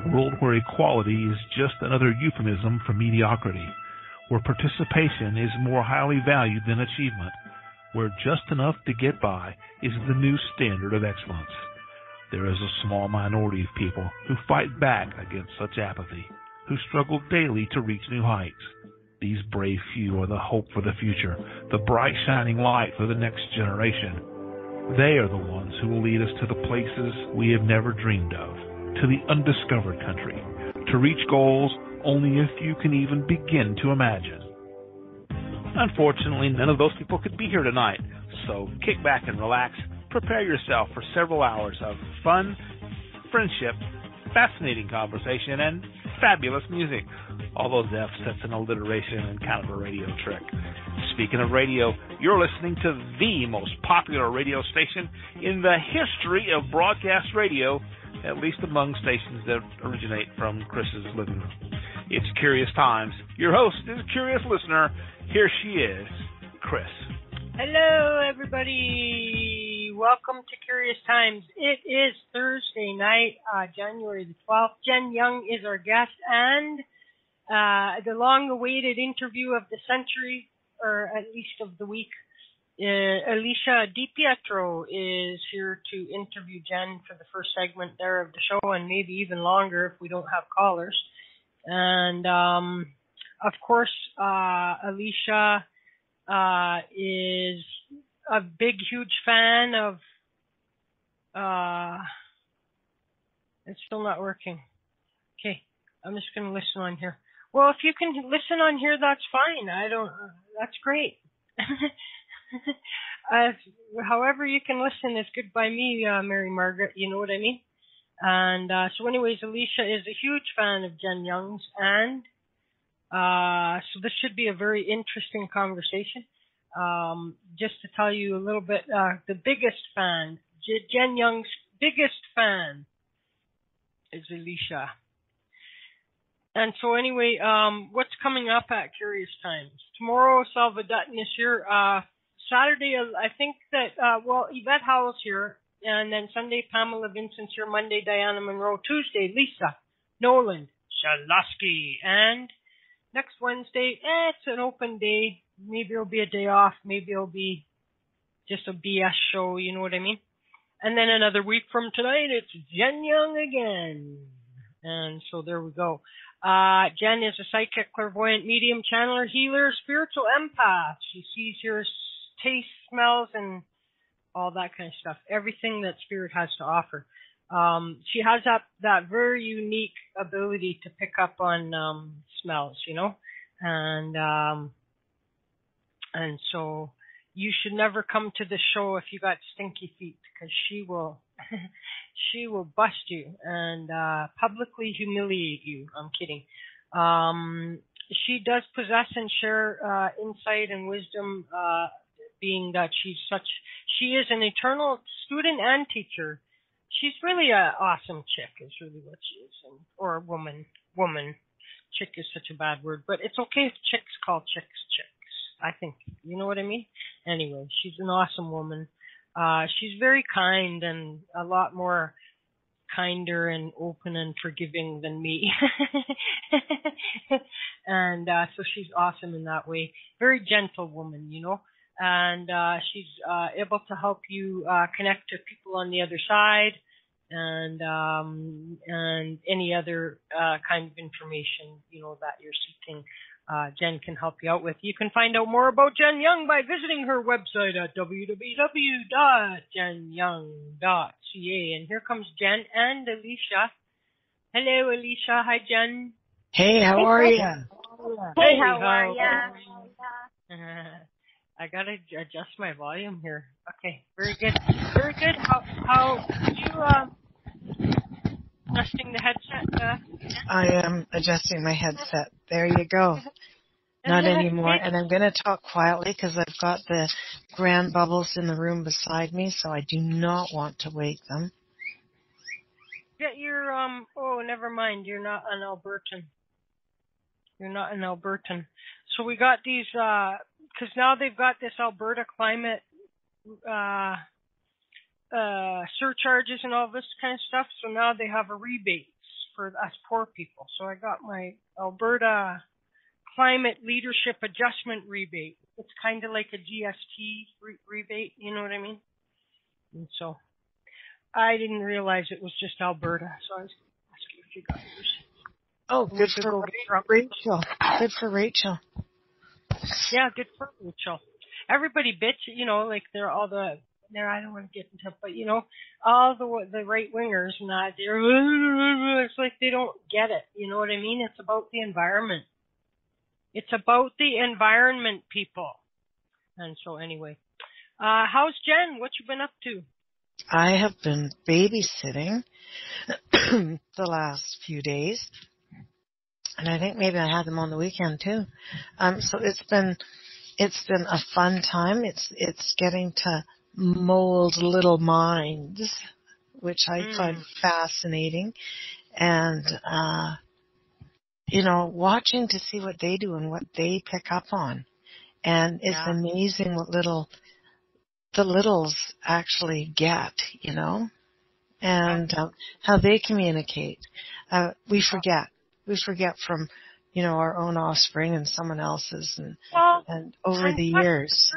A world where equality is just another euphemism for mediocrity, where participation is more highly valued than achievement, where just enough to get by is the new standard of excellence. There is a small minority of people who fight back against such apathy, who struggle daily to reach new heights. These brave few are the hope for the future, the bright shining light for the next generation. They are the ones who will lead us to the places we have never dreamed of, to the undiscovered country, to reach goals only a few can even begin to imagine. Unfortunately, none of those people could be here tonight, so kick back and relax. Prepare yourself for several hours of fun, friendship, fascinating conversation, and fabulous music. All those F's, that's an alliteration and kind of a radio trick. Speaking of radio, you're listening to the most popular radio station in the history of broadcast radio, at least among stations that originate from Chris's living room. It's Curious Times. Your host is a curious listener. Here she is, Chris. Hello, everybody. Welcome to Curious Times. It is Thursday night, January the 12th. Jen Young is our guest, and the long-awaited interview of the century, or at least of the week, Alicia DiPietro is here to interview Jen for the first segment there of the show, and maybe even longer if we don't have callers. And, of course, Alicia is a big, huge fan of, it's still not working. Okay, I'm just going to listen on here. Well, if you can listen on here, that's fine. That's great. However you can listen is good by me, Mary Margaret, you know what I mean? And so anyways, Alicia is a huge fan of Jen Young's, and so this should be a very interesting conversation. Just to tell you a little bit, the biggest fan, Jen Young's biggest fan is Alicia. And so anyway, what's coming up at Curious Times? Tomorrow, Salva Dutton is here. Saturday, I think that, Yvette Howell's here. And then Sunday, Pamela Vincent's here. Monday, Diana Monroe. Tuesday, Lisa Nolan Shalusky. And next Wednesday, it's an open day. Maybe it'll be a day off. Maybe it'll be just a BS show. You know what I mean? And then another week from tonight, it's Jen Young again. And so there we go. Jen is a psychic, clairvoyant, medium, channeler, healer, spiritual empath. She sees, hears, tastes, smells, and all that kind of stuff. Everything that spirit has to offer. She has that very unique ability to pick up on smells, you know, and so you should never come to the show if you got stinky feet, because she will she will bust you and publicly humiliate you. I'm kidding. She does possess and share insight and wisdom, being that she is an eternal student and teacher. She's really an awesome chick, is really what she is, or a woman. Chick is such a bad word, but it's okay if chicks call chicks chicks, I think. You know what I mean? Anyway, she's an awesome woman. She's very kind and a lot more kinder and open and forgiving than me. And so she's awesome in that way. Very gentle woman, you know. And she's able to help you connect to people on the other side, and any other kind of information, you know, that you're seeking. Jen can help you out with. You can find out more about Jen Young by visiting her website at www.jenyoung.ca. And here comes Jen and Alicia. Hello, Alicia. Hi, Jen. Hey, how are you? Hey, how are ya? I gotta adjust my volume here. Okay, very good. Very good. How you adjusting the headset? I am adjusting my headset. There you go. Not anymore. And I'm going to talk quietly because I've got the grand bubbles in the room beside me, so I do not want to wake them. Get your, oh, never mind. You're not an Albertan. You're not an Albertan. So we got these, because now they've got this Alberta climate surcharges and all this kind of stuff, so now they have a rebates for us poor people. So I got my Alberta Climate Leadership Adjustment Rebate. It's kind of like a GST rebate, you know what I mean? And so I didn't realize it was just Alberta, so I was asking if you got yours. Oh, good for Rachel. Good for Rachel. Yeah, good for Rachel. Everybody bitch, you know, like they're all the, I don't want to get into it, but you know, all the right wingers and that, it's like they don't get it. You know what I mean? It's about the environment. It's about the environment, people. And so anyway, how's Jen? What you been up to? I have been babysitting the last few days, and I think maybe I had them on the weekend too. So it's been a fun time. It's getting to mold little minds, which I find fascinating, and you know, watching to see what they do and what they pick up on. And it's amazing what the littles actually get, you know, and how they communicate. We forget from, you know, our own offspring and someone else's, and over the years.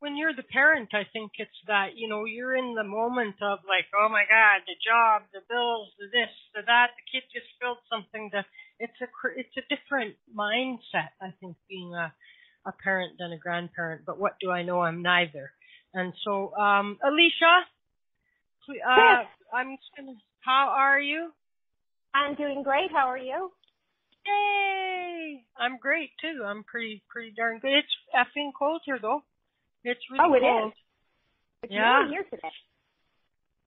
When you're the parent, I think it's that, you know, you're in the moment of like, oh my God, the job, the bills, the this, the that, the kid just spilled something. It's a different mindset, I think, being a parent than a grandparent. But what do I know? I'm neither. And so, Alicia, Yes. I'm just gonna. How are you? I'm doing great. How are you? Yay! I'm great too. I'm pretty darn good. It's effing cold here though. It's really cold. Is. It's really here today.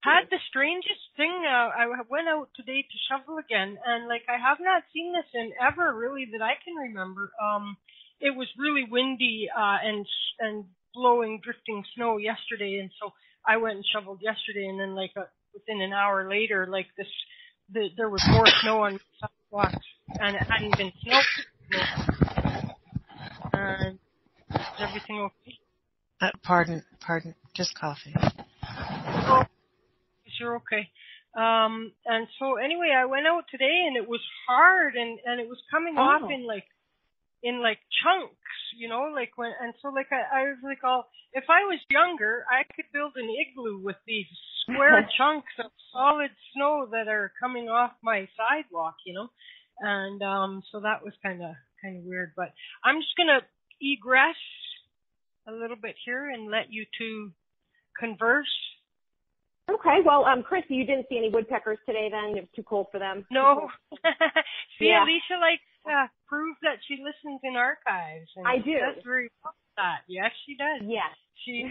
Had the strangest thing. I went out today to shovel again, and like I have not seen this in ever really that I can remember. It was really windy and blowing, drifting snow yesterday, and so I went and shoveled yesterday, and then like within an hour later, like there was more snow on the sidewalks, and it hadn't been snowed. And is everything okay? Pardon, just coffee. Oh, you're okay. And so anyway, I went out today, and it was hard, and it was coming off in like chunks, you know, like when, and so like I was like, if I was younger, I could build an igloo with these square chunks of solid snow that are coming off my sidewalk, you know, and so that was kind of weird, but I'm just gonna egress a little bit here and let you two converse. Okay, well, Chris, you didn't see any woodpeckers today then? It was too cold for them? No. See, yeah. Alicia likes prove that she listens in archives. And I do. That's very well that. Yes, she does. Yes. She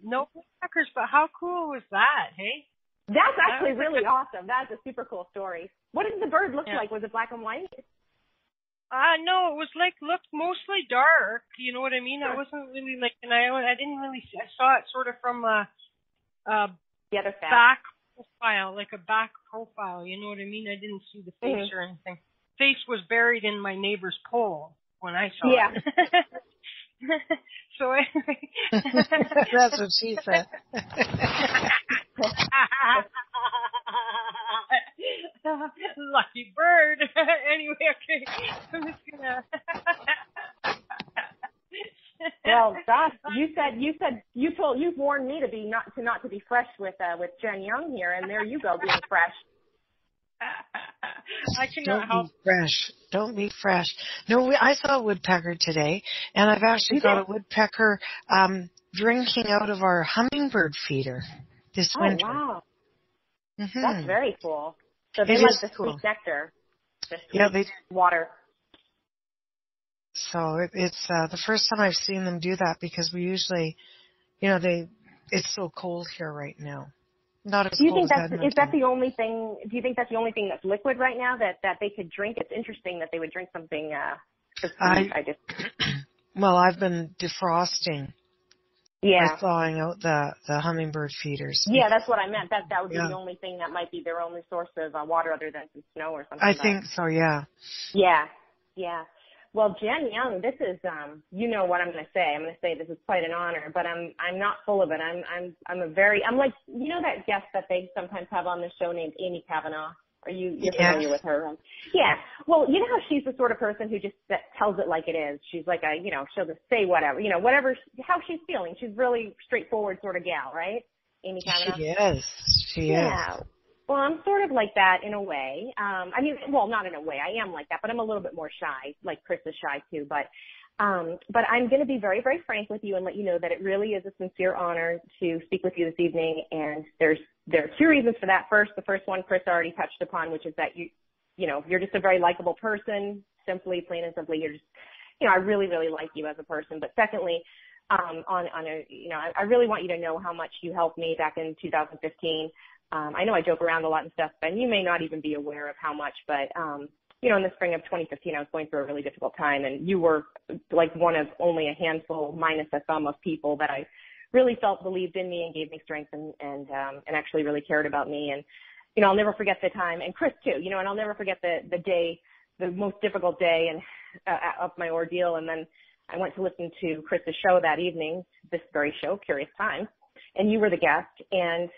no woodpeckers, but how cool was that, hey? That's actually really awesome. That's a super cool story. What did the bird look like? Was it black and white? No, it was looked mostly dark. You know what I mean? I wasn't really like, and I didn't really see. I saw it sort of from the other back profile, like a back profile. You know what I mean? I didn't see the face or anything. Face was buried in my neighbor's pole when I saw it. So anyway. That's what she said. Lucky bird. Anyway, okay. I'm just gonna. Well, gosh, you've warned me to not to be fresh with Jen Young here, and there you go, being fresh. I cannot help. Don't be fresh. No, I saw a woodpecker today, and I've actually got a woodpecker drinking out of our hummingbird feeder this winter. Oh, wow. Mm-hmm. That's very cool. So they like the sweet nectar, the sweet water. So it's the first time I've seen them do that because we usually, you know, it's so cold here right now. Not as cold as Edmonton. Is that the only thing? Do you think that's the only thing that's liquid right now that they could drink? It's interesting that they would drink something. Well, I've been defrosting. Yeah. Or thawing out the hummingbird feeders. Yeah, that's what I meant. That would be the only thing that might be their only source of water other than some snow or something. I think so. Yeah. Yeah. Yeah. Well, Jen Young, this is you know what I'm going to say. I'm going to say this is quite an honor, but I'm not full of it. I'm like, you know, that guest that they sometimes have on the show named Amy Cavanaugh. You're familiar with her? Yeah. Well, you know how she's the sort of person who just tells it like it is. She's like she'll just say whatever, how she's feeling. She's really straightforward sort of gal, right? Amy Kavanaugh? She is. Well, I'm sort of like that in a way. Not in a way. I am like that, but I'm a little bit more shy. Like Chris is shy too. But I'm going to be very, very frank with you and let you know that it really is a sincere honor to speak with you this evening. And there are two reasons for that. First, the first one Chris already touched upon, which is that you're just a very likable person. Plain and simply, you're just, I really, really like you as a person. But secondly, I really want you to know how much you helped me back in 2015. I know I joke around a lot and stuff, and you may not even be aware of how much, but, in the spring of 2015, I was going through a really difficult time, and you were like one of only a handful, minus a thumb, of people that I really felt believed in me and gave me strength and actually really cared about me. And, I'll never forget the time, and Chris too, and I'll never forget the day, the most difficult day of my ordeal. And then I went to listen to Chris's show that evening, this very show, Curious Times, and you were the guest, and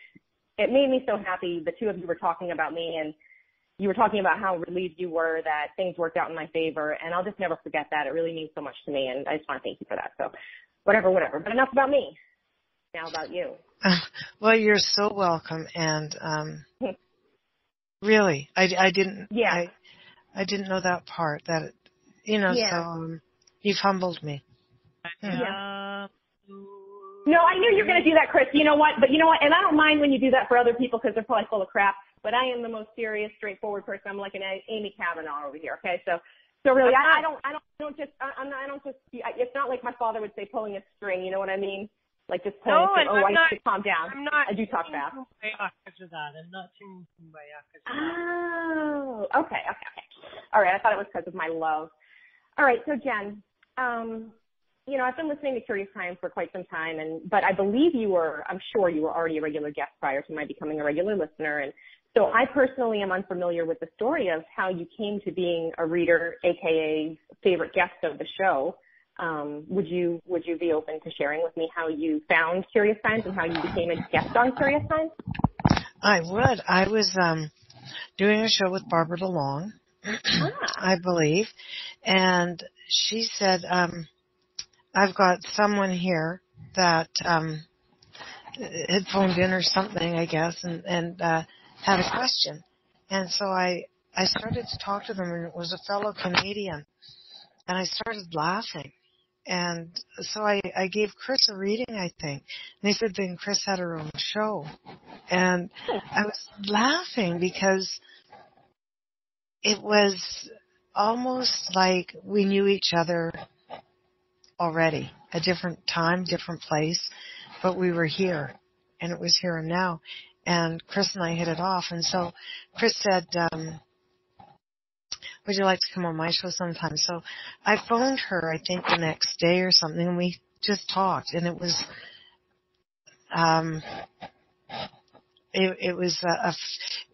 it made me so happy. The two of you were talking about me, and you were talking about how relieved you were that things worked out in my favor, and I'll just never forget that. It really means so much to me, and I just want to thank you for that. So whatever. But enough about me. Now about you. Well, you're so welcome, and really, I didn't. Yeah. I didn't know that part. That so you've humbled me. Yeah. No, I knew you were going to do that, Chris. You know what? But you know what? And I don't mind when you do that for other people because they're probably full of crap. But I am the most serious, straightforward person. I'm like an Amy Kavanaugh over here. Okay, so really, I don't just. It's not like my father would say pulling a string. You know what I mean? Like just pulling. I need to calm down. I do talk fast. I'm not singing Kumbaya. Oh, okay. All right. I thought it was because of my love. All right. So Jen, I've been listening to Curious Times for quite some time, but I believe I'm sure you were already a regular guest prior to my becoming a regular listener. And so I personally am unfamiliar with the story of how you came to being a reader, AKA favorite guest of the show. Would you be open to sharing with me how you found Curious Times and how you became a guest on Curious Times? I would. I was doing a show with Barbara DeLong, I believe, and she said, I've got someone here that had phoned in or something, I guess, and had a question. And so I started to talk to them, and it was a fellow Canadian, and I started laughing. And so I gave Chris a reading, I think. And they said then Chris had her own show. And I was laughing because it was almost like we knew each other already. A different time, different place, but we were here. And it was here and now. And Chris and I hit it off. And so Chris said, would you like to come on my show sometime? So I phoned her, I think, the next day or something, and we just talked. And it was,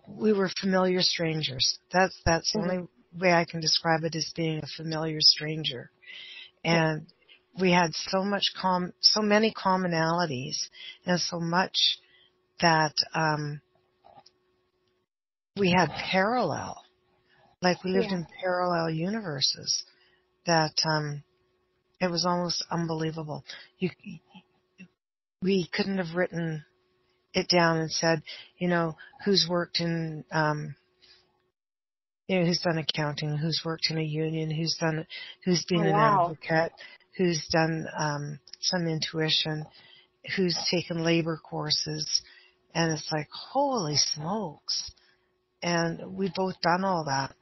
we were familiar strangers. That's the only way I can describe it, as being a familiar stranger. And we had so many commonalities, and so much that we had parallel. Like we lived in parallel universes, that it was almost unbelievable. We couldn't have written it down and said, who's worked in, who's done accounting, who's worked in a union, who's been an advocate, who's done some intuition, who's taken labor courses, and it's like, holy smokes! And we both done all that.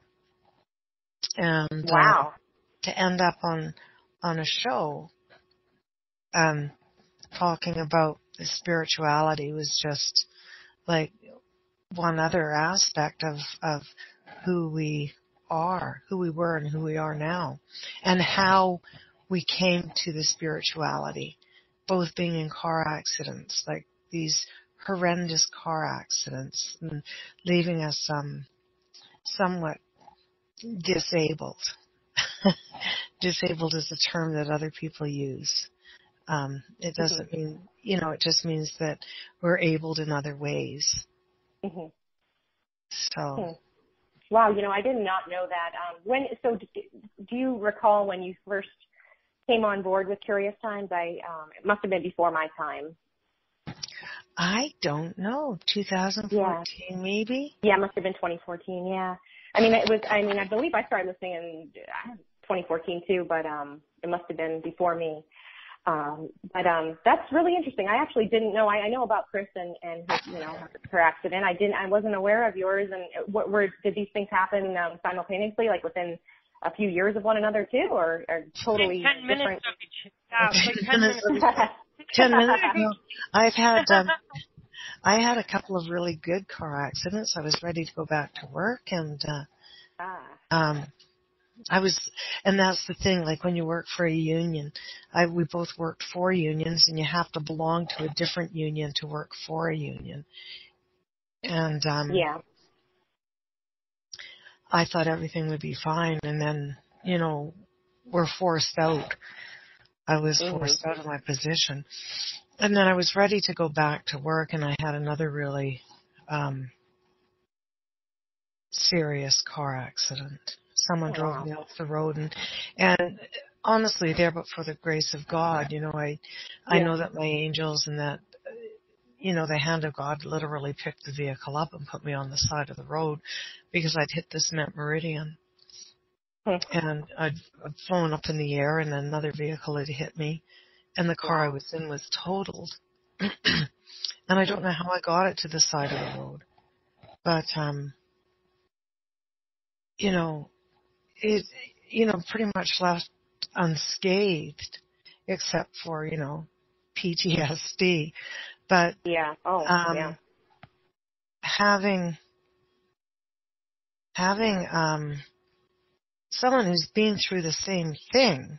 And to end up on a show talking about the spirituality was just like one other aspect of who we were and who we are now, and how we came to the spirituality, both being in car accidents, like these horrendous car accidents, and leaving us somewhat disabled. Disabled is a term that other people use. It doesn't mean, it just means that we're abled in other ways. So, Wow, I did not know that. Do you recall when you first came on board with Curious Times? It must have been before my time. I don't know. 2014, maybe? Yeah, it must have been 2014, yeah. I believe I started listening in 2014 too, but it must have been before me. But that's really interesting. I actually didn't know. I know about Chris and her accident. I wasn't aware of yours. And did these things happen simultaneously, like within a few years of one another too, or totally 10 minutes different? of each. Yeah, like 10 minutes. 10 minutes ago, I had a couple of really good car accidents. I was ready to go back to work, and and that's the thing, like when you work for a union, we both worked for unions, and you have to belong to a different union to work for a union. And I thought everything would be fine, and then, we're forced out. I was forced out of my position. And then I was ready to go back to work, and I had another really serious car accident. Someone drove me off the road, and honestly, there, but for the grace of God, I know that my angels and that, the hand of God literally picked the vehicle up and put me on the side of the road because I'd hit the cement meridian. And I'd flown up in the air, and another vehicle had hit me, and the car I was in was totaled. And I don't know how I got it to the side of the road. But, it, pretty much left unscathed, except for, PTSD. But having someone who's been through the same thing,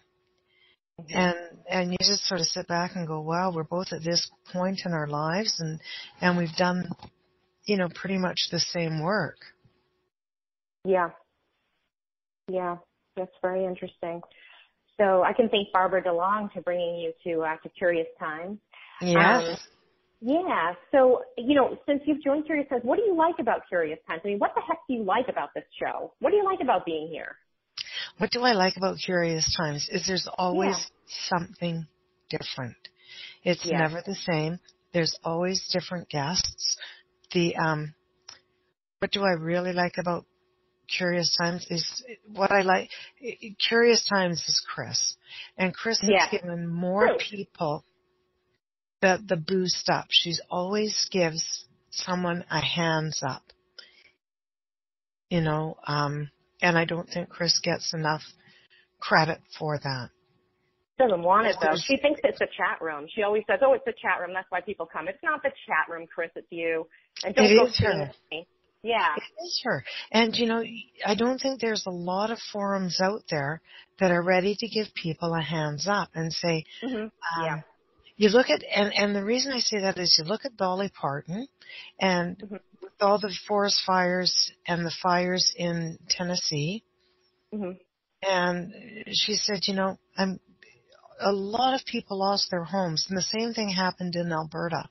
and you just sort of sit back and go, wow, we're both at this point in our lives, and we've done, pretty much the same work. Yeah, that's very interesting. So I can thank Barbara DeLong for bringing you to Curious Times. Yes. So, since you've joined Curious Times, what do you like about Curious Times? What the heck do you like about this show? What do you like about being here? What do I like about Curious Times is there's always something different. It's never the same. There's always different guests. What do I really like about Curious Times is what I like. Curious Times is Chris. And Chris has given more people the boost up. She always gives someone a hands up. And I don't think Chris gets enough credit for that. Doesn't want it, though. She thinks it's a chat room. She always says, it's a chat room. That's why people come. It's not the chat room, Chris. It's you. And don't go to me. Yeah. It is her. And, I don't think there's a lot of forums out there that are ready to give people a hands up and say, you look at, and the reason I say that is you look at Dolly Parton and with all the forest fires and the fires in Tennessee, and she said, a lot of people lost their homes, and the same thing happened in Alberta.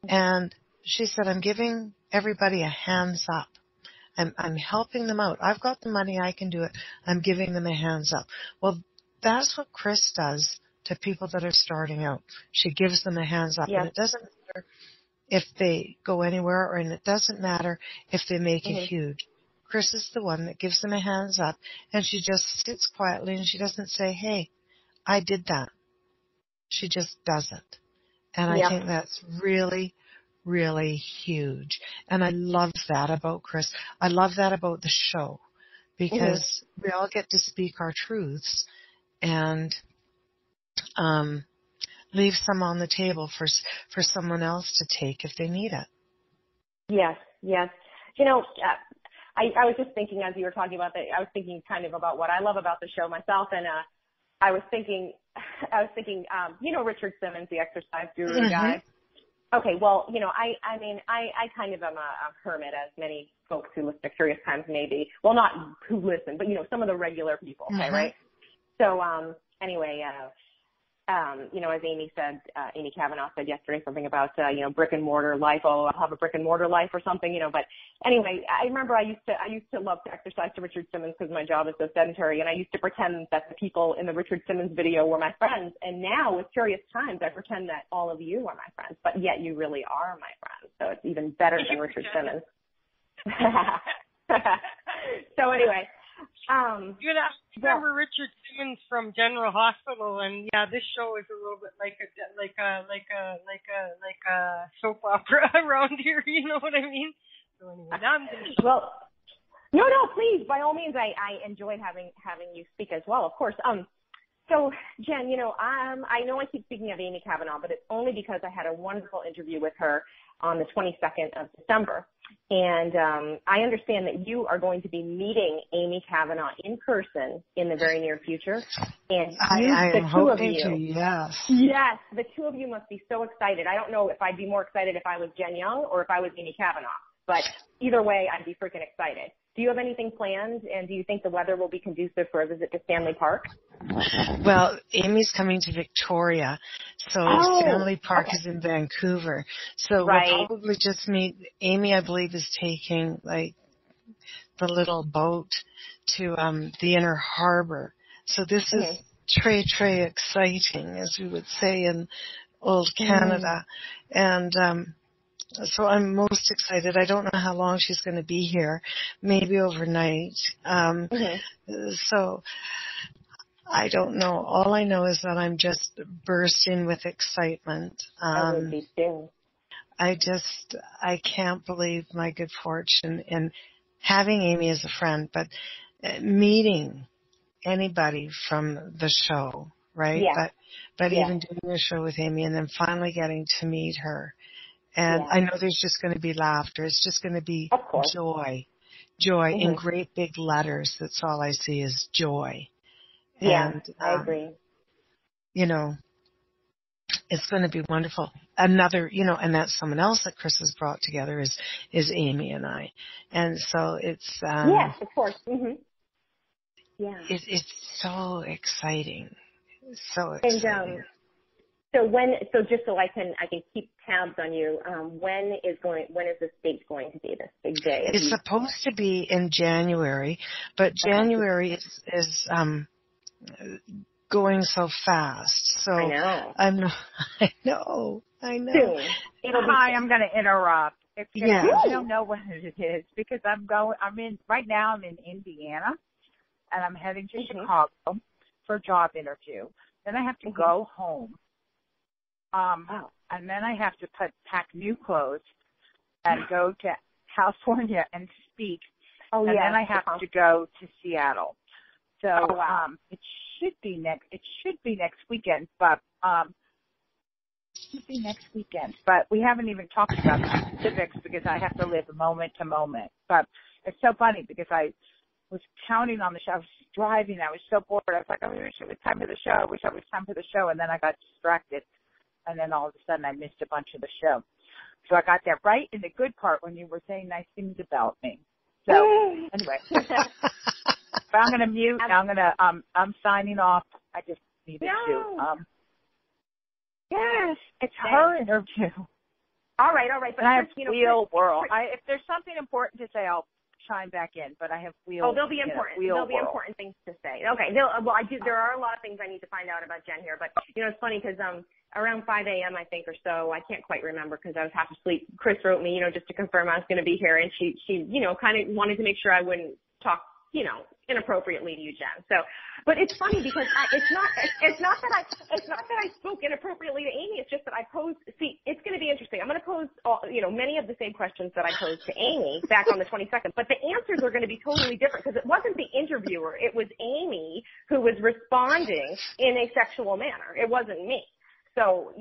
And she said, I'm giving everybody a hands up. I'm helping them out. I've got the money, I can do it. I'm giving them a hands up. Well, that's what Chris does to people that are starting out. She gives them a hands up. And it doesn't matter if they go anywhere, and it doesn't matter if they make it huge. Chris is the one that gives them a hands up, and she just sits quietly, and she doesn't say, hey, I did that. She just does it. And I think that's really, really huge. And I love that about Chris. I love that about the show, because we all get to speak our truths and leave some on the table for someone else to take if they need it. Yes. I was just thinking as you were talking about that, I was thinking kind of about what I love about the show myself, and I was thinking, Richard Simmons, the exercise guru guy. Okay, well, I kind of am a hermit, as many folks who listen to Curious Times maybe. Well, not who listen, but some of the regular people. Okay, right? So anyway, as Amy said, Amy Kavanaugh said yesterday something about, brick and mortar life. Oh, I'll have a brick and mortar life or something, but anyway, I remember I used to love to exercise to Richard Simmons because my job is so sedentary, and I used to pretend that the people in the Richard Simmons video were my friends, and now with Curious Times, I pretend that all of you are my friends, but yet you really are my friends, so it's even better than Richard Simmons. So anyway, remember Richard Simmons from General Hospital, and yeah, this show is a little bit like a soap opera around here. You know what I mean? So anyway, now I'm going to. Well, no, please, by all means, I enjoyed having you speak as well, of course. So Jen, I know I keep speaking of Amy Kavanaugh, but it's only because I had a wonderful interview with her on the 22nd of December. And I understand that you are going to be meeting Amy Kavanaugh in person in the very near future. And I am hoping to, yes. Yes, the two of you must be so excited. I don't know if I'd be more excited if I was Jen Young or if I was Amy Kavanaugh. But either way, I'd be freaking excited. Do you have anything planned, and do you think the weather will be conducive for a visit to Stanley Park? Well, Amy's coming to Victoria, so Stanley Park is in Vancouver. So we'll probably just meet. Amy, I believe, is taking, the little boat to the inner harbor. So this is très exciting, as we would say in old Canada. And so I'm most excited. I don't know how long she's going to be here, maybe overnight. So I don't know. All I know is that I'm just bursting with excitement. I would be too. I can't believe my good fortune in having Amy as a friend, but meeting anybody from the show, right? Yeah. But even doing a show with Amy and then finally getting to meet her. And I know there's just going to be laughter. It's just going to be joy in great big letters. That's all I see is joy. Yeah, and, I agree. It's going to be wonderful. Another, and that's someone else that Chris has brought together is Amy and I. And so it's... yes, of course. Yeah. It's so exciting. So exciting. And, so just so I can keep tabs on you, when is this date going to be, this big day? It's supposed to be in January, but January is going so fast. So I know. I know. Soon. Hi, I'm going to interrupt. I don't know when it is because right now I'm in Indiana and I'm heading to Chicago for a job interview. Then I have to go home. And then I have to pack new clothes and go to California and speak. And then I have to go to Seattle. So it should be next weekend, but But we haven't even talked about the specifics because I have to live moment to moment. But it's so funny because I was counting on the show. I was driving. I was so bored. I was like, I wish it was time for the show. I wish it was time for the show. And then I got distracted. And then all of a sudden I missed a bunch of the show. So I got there right in the good part when you were saying nice things about me. So anyway, but I'm going to mute. I'm signing off. I just needed to. Yes, it's her interview. All right. But I have Wheel World. If there's something important to say, I'll chime back in. But I have Wheel. Oh, there'll be important. There'll be important things to say. Okay. There are a lot of things I need to find out about Jen here. But it's funny because around 5 a.m. I think or so, I can't quite remember because I was half asleep. Chris wrote me, just to confirm I was going to be here, and she kind of wanted to make sure I wouldn't talk, inappropriately to you, Jen. So, but it's funny because it's not that I spoke inappropriately to Amy. It's just that I posed. See, it's going to be interesting. I'm going to pose, many of the same questions that I posed to Amy back on the 22nd, but the answers are going to be totally different because it wasn't the interviewer. It was Amy who was responding in a sexual manner. It wasn't me. So,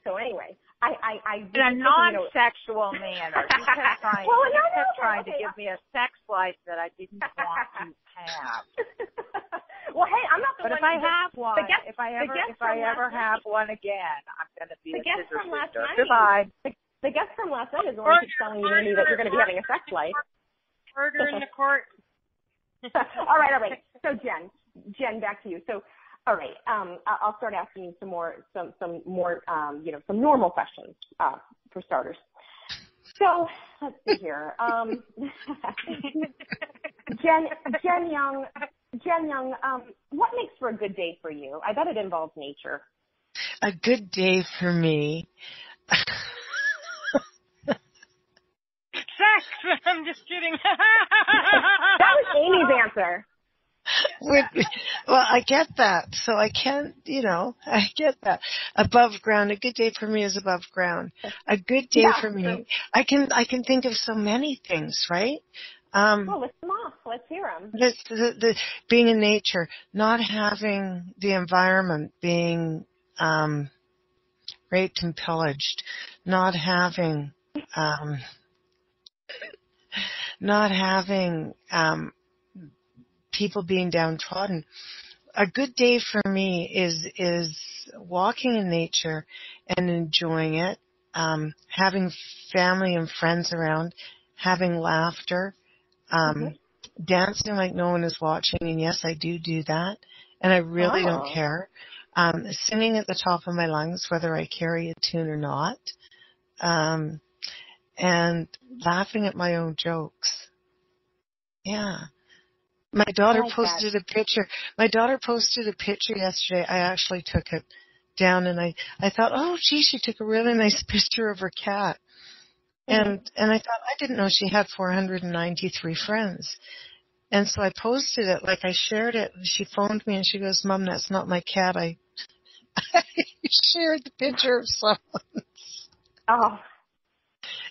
anyway, in a non-sexual manner. You kept trying to give me a sex life that I didn't want to have. Well, hey, I'm not the one. But if I have one, if I ever have one again, I'm going to be a scissor sister. Goodbye. The guest from last night is the one who's telling you that you're going to be having a sex life. Murder in the court. All right. So Jen, back to you. So, All right. I'll start asking you some more, some normal questions for starters. So let's see here. Jen Young, what makes for a good day for you? I bet it involves nature. A good day for me. Sex! I'm just kidding. That was Amy's answer. Well, I get that. So I can't, I get that. Above ground. A good day for me is above ground. A good day for me. I can think of so many things, right? Well, list them off. Let's hear them. The being in nature, not having the environment being raped and pillaged, not having people being downtrodden. A good day for me is walking in nature and enjoying it, having family and friends around, having laughter, dancing like no one is watching, and yes, I do that, and I really don't care. Singing at the top of my lungs, whether I carry a tune or not, and laughing at my own jokes. Yeah. My daughter posted a picture. My daughter posted a picture yesterday. I actually took it down, and I thought, oh, gee, she took a really nice picture of her cat. And I thought, I didn't know she had 493 friends. And so I posted it, like I shared it. She phoned me and she goes, Mom, that's not my cat. I shared the picture of someone's. Oh.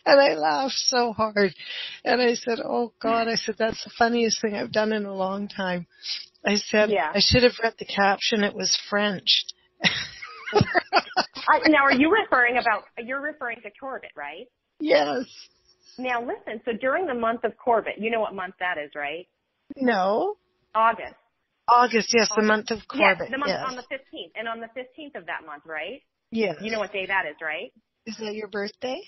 And I laughed so hard. And I said, oh, God, that's the funniest thing I've done in a long time. I said, I should have read the caption. It was French. Now, you're referring to Corbett, right? Yes. Now, listen, so during the month of Corbett, you know what month that is, right? No. August, yes, the month of Corbett. Yes, the month on the 15th. And on the 15th of that month, right? Yes. You know what day that is, right? Is that your birthday?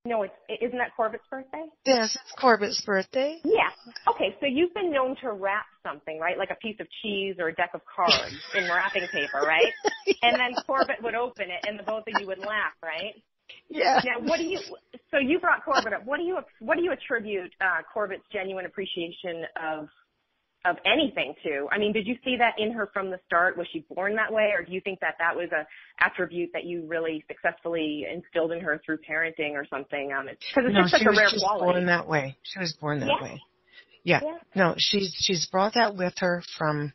No, isn't that Corbett's birthday? Yes, it's Corbett's birthday. Yeah. Okay, so you've been known to wrap something, right? Like a piece of cheese or a deck of cards in wrapping paper, right? And then Corbett would open it and the both of you would laugh, right? Yeah. Now, so you brought Corbett up. What do you attribute Corbett's genuine appreciation of anything to? I mean, did you see that in her from the start? Was she born that way, or do you think that was a attribute that you really successfully instilled in her through parenting or something? Because it's just such a rare quality. She was born that way. She was born that way. Yeah. No, she's brought that with her from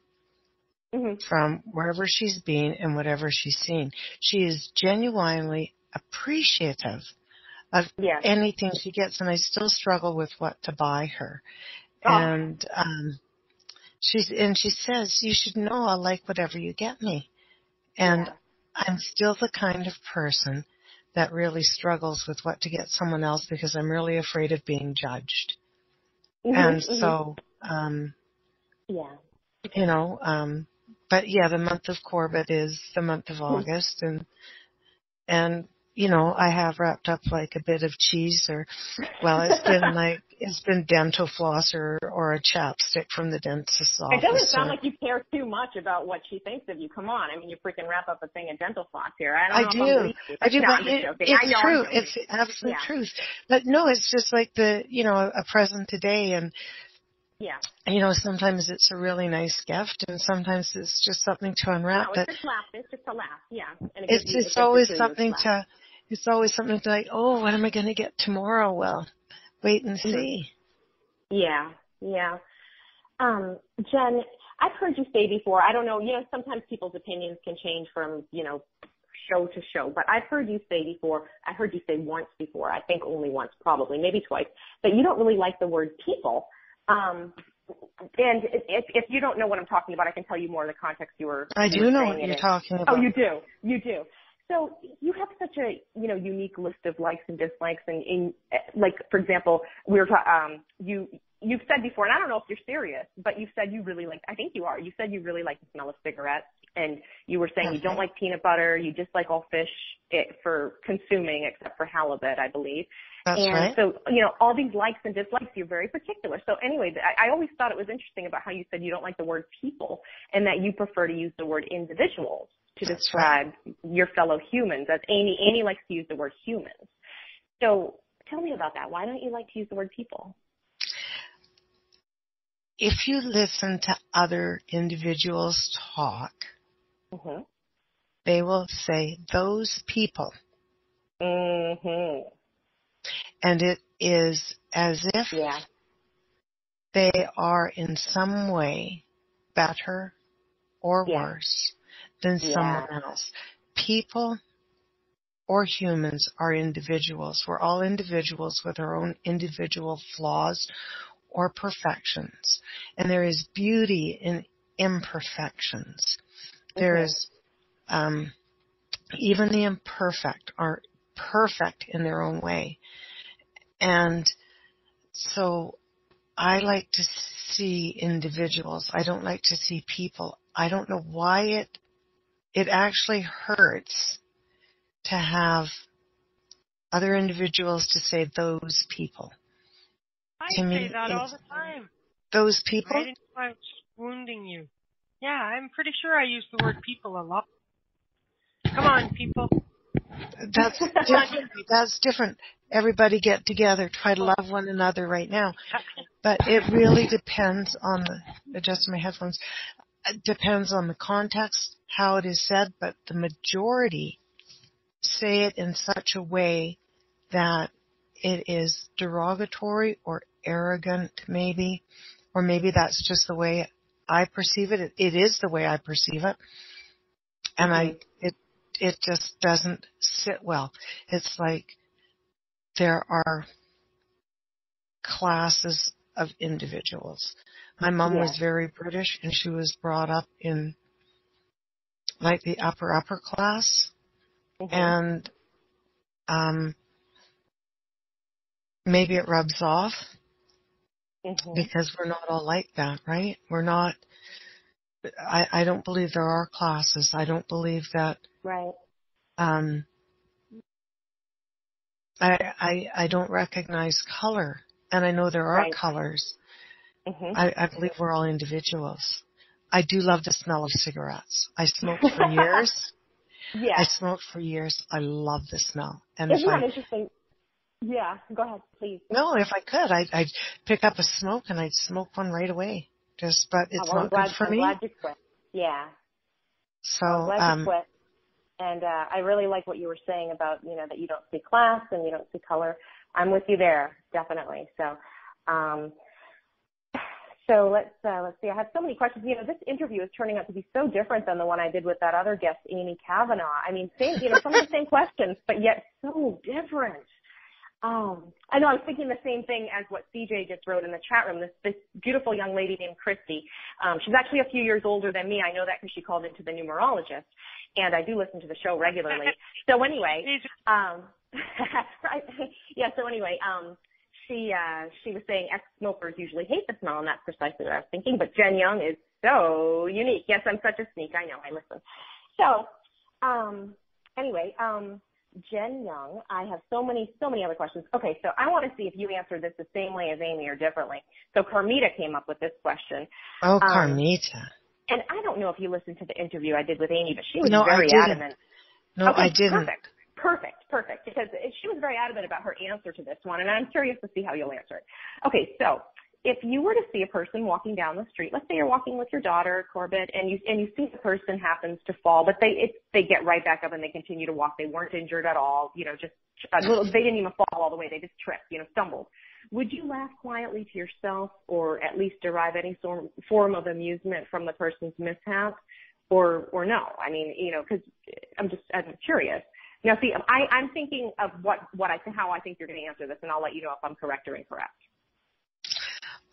wherever she's been and whatever she's seen. She is genuinely appreciative of anything she gets, and I still struggle with what to buy her. And she says, you should know I'll like whatever you get me. And I'm still the kind of person that really struggles with what to get someone else because I'm really afraid of being judged. So, but yeah, the month of Corbett is the month of August, and I have wrapped up like a bit of cheese it's been dental floss or a chapstick from the dentist's office. It doesn't sound like you care too much about what she thinks of you. Come on. I mean, you freaking wrap up a thing of dental floss here. I do. It's true. It's absolute truth. But no, it's just like a present today, and sometimes it's a really nice gift, and sometimes it's just something to unwrap. No, it's just a laugh, yeah. And it's always something to. It's always something like, oh, what am I going to get tomorrow? Well, wait and see. Yeah. Jen, I've heard you say before, I don't know, sometimes people's opinions can change from, show to show, but I've heard you say before, I heard you say once before, I think only once, probably, maybe twice, that you don't really like the word people. And if you don't know what I'm talking about, I can tell you more of the context you were I do know what you're talking about. Oh, you do. So you have such a, unique list of likes and dislikes, and like, for example, we were you've said before, and I don't know if you're serious, but you've said you really like, I think you are, you said you really like the smell of cigarettes, and you were saying you don't like peanut butter, you dislike all fish for consuming except for halibut, I believe. That's and right. so, all these likes and dislikes, you're very particular. So anyway, I always thought it was interesting about how you said you don't like the word people and that you prefer to use the word individuals to describe your fellow humans. As Amy likes to use the word humans. So tell me about that. Why don't you like to use the word people? If you listen to other individuals talk, Mm-hmm. they will say, those people. Mm-hmm. And it is as if Yeah. they are in some way better or worse than someone else. People or humans are individuals. We're all individuals with our own individual flaws or perfections. And there is beauty in imperfections. There is, even the imperfect are perfect in their own way. And so I like to see individuals. I don't like to see people. I don't know why it actually hurts to have other individuals to say those people. I To say me, that all the time. Those people? I didn't know I was wounding you. Yeah, I'm pretty sure I use the word people a lot. Come on, people. That's different. That's different. Everybody get together. Try to love one another right now. But it really depends on adjusting my headphones. It depends on the context, how it is said, but the majority say it in such a way that it is derogatory or arrogant maybe, or maybe that's just the way I perceive it. It is the way I perceive it. And it just doesn't sit well. It's like there are classes of individuals. My mom was very British, and she was brought up in like the upper class. And maybe it rubs off because we're not all like that, right? We're not. I don't believe there are classes. I don't believe that. Right. I don't recognize color, and I know there are colors. I believe we're all individuals. I do love the smell of cigarettes. I smoked for years. I smoked for years. I love the smell. And Isn't that interesting? Yeah, go ahead, please. No, if I could, I'd pick up a smoke and I'd smoke one right away. But it's not good for me. I'm glad you quit. Yeah. So I'm glad you quit. And I really like what you were saying about, that you don't see class and you don't see color. I'm with you there, definitely. So, let's see. I have so many questions. This interview is turning out to be so different than the one I did with that other guest, Amy Kavanaugh. I mean, some of the same questions, but yet so different. I know I was thinking the same thing as what CJ just wrote in the chat room, this beautiful young lady named Christy. She's actually a few years older than me. I know that because she called into the numerologist, and I do listen to the show regularly. So anyway, she was saying ex-smokers usually hate the smell, and that's precisely what I was thinking, but Jen Young is so unique. Yes, I'm such a sneak. I know. I listen. So, Jen Young, I have so many other questions. Okay, so I want to see if you answer this the same way as Amy or differently. So Carmita came up with this question. Oh, Carmita. And I don't know if you listened to the interview I did with Amy, but she was very adamant. No, I didn't. Perfect. Because she was very adamant about her answer to this one, and I'm curious to see how you'll answer it. Okay, so if you were to see a person walking down the street, let's say you're walking with your daughter, Corbett, and you see the person happens to fall, but they get right back up and they continue to walk. They weren't injured at all, just a little, they didn't even fall all the way. They just tripped, stumbled. Would you laugh quietly to yourself or at least derive any form of amusement from the person's mishap or no? I mean, because I'm curious. Now, see, I'm thinking of how I think you're going to answer this, and I'll let you know if I'm correct or incorrect.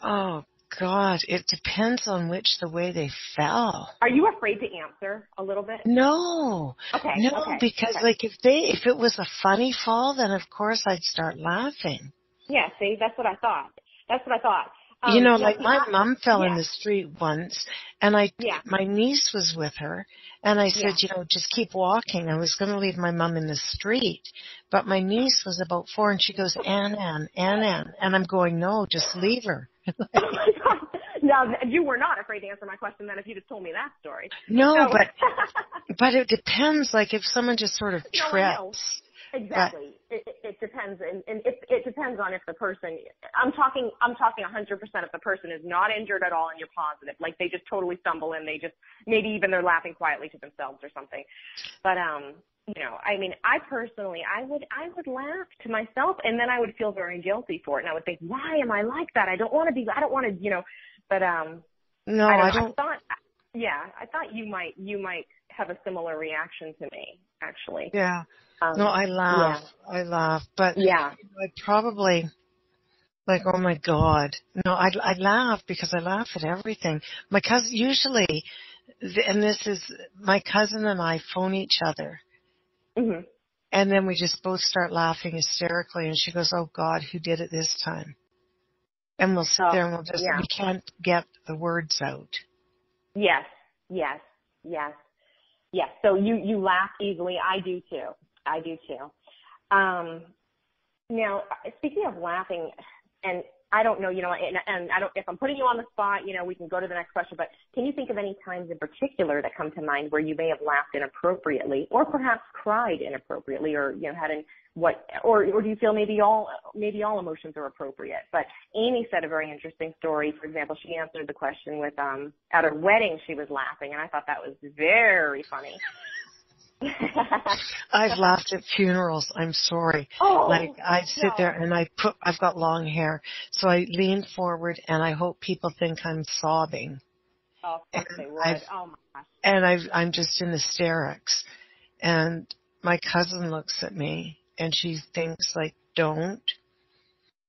Oh, God, it depends on the way they fell. Are you afraid to answer a little bit? No. Okay. No, because if it was a funny fall, then of course I'd start laughing. Yeah, see, that's what I thought. Like my mom fell in the street once, and Yeah. my niece was with her, and I said, just keep walking. I was going to leave my mom in the street, but my niece was about 4, and she goes, Ann, and I'm going, no, just leave her. Oh my God. Now, you were not afraid to answer my question then if you just told me that story. No, but it depends. Like if someone just sort of trips. Exactly. It depends, and it depends on if the person. I'm talking 100% if the person is not injured at all and you're positive, like they just totally stumble and they just maybe even they're laughing quietly to themselves or something. But I mean, I personally, I would laugh to myself, and then I would feel very guilty for it, and I would think, why am I like that? I don't want to. But no, I don't. I thought you might have a similar reaction to me, actually. Yeah. No, I laugh. Yeah. I laugh, but I'd probably like, oh my God. No, I laugh because I laugh at everything. My cousin usually, and this is my cousin and I phone each other, and then we just both start laughing hysterically, and she goes, "Oh God, who did it this time?" And we'll sit there and we'll just we can't get the words out. Yes. So you laugh easily. I do too. Now, speaking of laughing, and I don't know, and I don't, if I'm putting you on the spot, we can go to the next question, but can you think of any times in particular that come to mind where you may have laughed inappropriately or perhaps cried inappropriately or, or do you feel maybe all emotions are appropriate? But Amy said a very interesting story. For example, she answered the question with, at her wedding, she was laughing, and I thought that was very funny. I've laughed at funerals. I'm sorry. I sit there and I've got long hair, so I lean forward and I hope people think I'm sobbing. Oh, of course they would. Oh my gosh. And I'm just in hysterics. And my cousin looks at me and she thinks like, don't.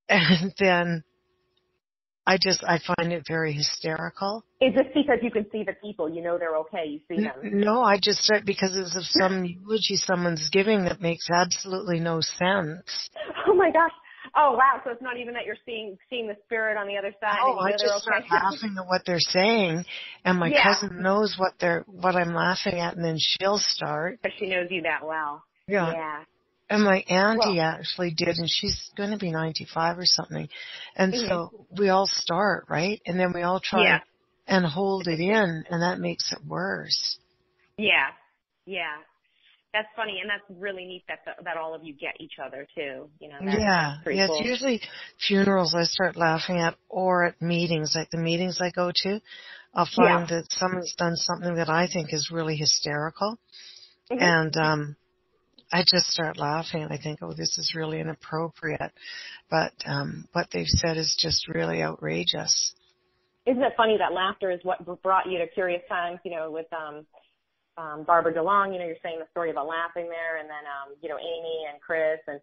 And then I find it very hysterical. Is this because you can see the people? They're okay. You see them. No, I just start because it's of some eulogy someone's giving that makes absolutely no sense. Oh my gosh. Oh wow. So it's not even that you're seeing the spirit on the other side. Oh, I just start laughing at what they're saying, and my cousin knows what I'm laughing at, and then she'll start. But she knows you that well. Yeah. And my auntie actually did, and she's going to be 95 or something. And so we all start, right? And then we all try and hold it in, and that makes it worse. Yeah. That's funny, and that's really neat that all of you get each other, too. That's pretty cool. It's usually funerals I start laughing at, or at meetings, like the meetings I go to. I'll find that someone's done something that I think is really hysterical. And I just start laughing and I think, oh, this is really inappropriate. But what they've said is just really outrageous. Isn't it funny that laughter is what brought you to Curious Times, with Barbara DeLong, you're saying the story about laughing there, and then, Amy and Chris, and,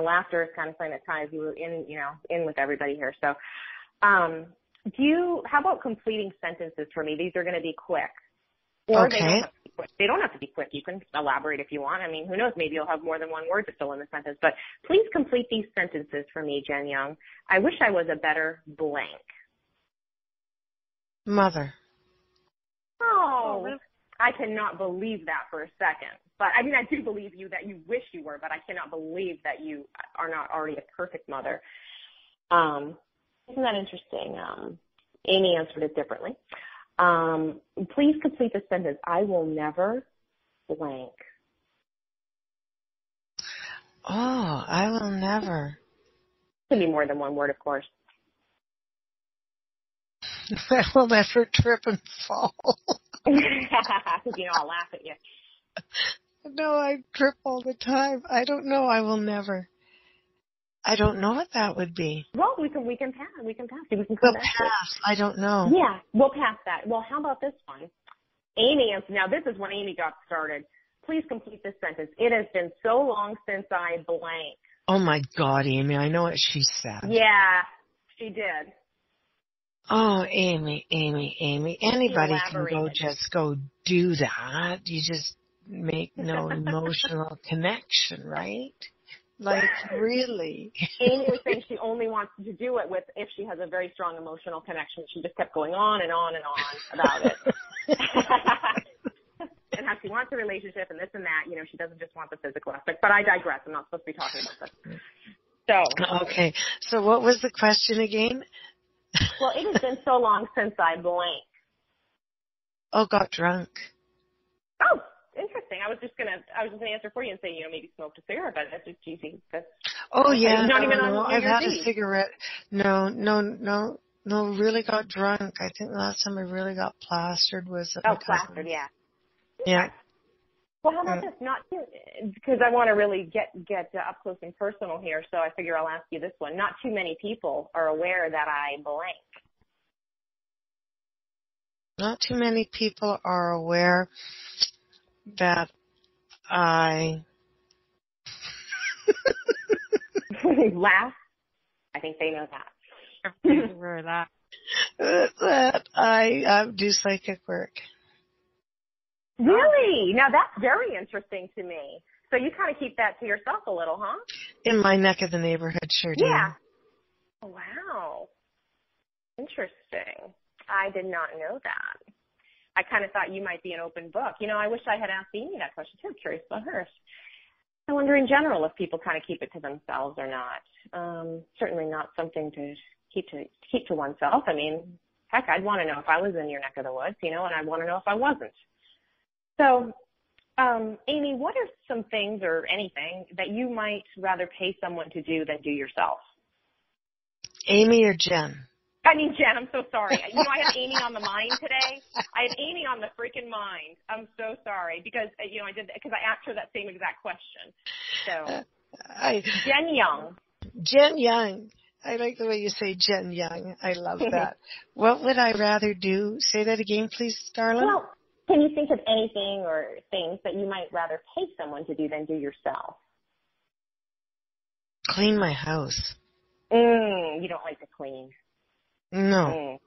laughter is kind of something that ties you in with everybody here. So how about completing sentences for me? These are going to be quick. Or they don't have to be quick. You can elaborate if you want. I mean, who knows? Maybe you'll have more than one word to fill in the sentence. But please complete these sentences for me, Jen Young. I wish I was a better blank. Mother. Oh, I cannot believe that for a second. But, I mean, I do believe you that you wish you were, but I cannot believe that you are not already a perfect mother. Isn't that interesting? Amy answered it differently. Please complete the sentence. I will never blank. Oh, I will never. It can be more than one word, of course. I will never trip and fall. I'll laugh at you. No, I trip all the time. I don't know. I will never. I don't know what that would be. Well, we can pass. We can we'll pass. I don't know. Yeah, we'll pass that. Well, how about this one? Amy, now this is when Amy got started. Please complete this sentence. It has been so long since I blank. Oh my God, Amy, I know what she said. Yeah, she did. Oh, Amy. Anybody can go do that. You just make no emotional connection, right? Like, really? Amy was saying she only wants to do it with if she has a very strong emotional connection. She just kept going on and on and on about it. And how she wants a relationship and this and that. You know, she doesn't just want the physical aspect. But I digress. I'm not supposed to be talking about this. So. Okay. So what was the question again? Well, it has been so long since I blank. Oh, got drunk. Oh, interesting. I was just gonna answer for you and say, you know, maybe smoked a cigarette, but that's just easy. Oh yeah, not even no. on I've New had Year's a Eve. cigarette. No. Really got drunk. I think the last time I really got plastered was at my cousin's. Plastered, yeah. Yeah. Well, how about this? Because I want to really get up close and personal here, so I figure I'll ask you this one. Not too many people are aware that I blank. Not too many people are aware that I laugh. I think they know that. Everybody's aware of that. that I do psychic work. Really? Now that's very interesting to me. So you kind of keep that to yourself a little, huh? In my neck of the neighborhood, sure do. Yeah. Oh, wow. Interesting. I did not know that. I kind of thought you might be an open book. You know, I wish I had asked Amy that question too. I'm curious about hers. I wonder in general if people kind of keep it to themselves or not. Certainly not something to keep to oneself. I mean, heck, I'd want to know if I was in your neck of the woods, you know, and I'd want to know if I wasn't. So, Amy, what are some things or anything that you might rather pay someone to do than do yourself? Amy or Jen? I mean, Jen, I'm so sorry. You know, I had Amy on the mind today. I had Amy on the freaking mind. I'm so sorry because, you know, because I asked her that same exact question. So, Jen Young. Jen Young. I like the way you say Jen Young. I love that. What would I rather do? Say that again, please, darling. Well, can you think of anything or things that you might rather pay someone to do than do yourself? Clean my house. You don't like to clean. No.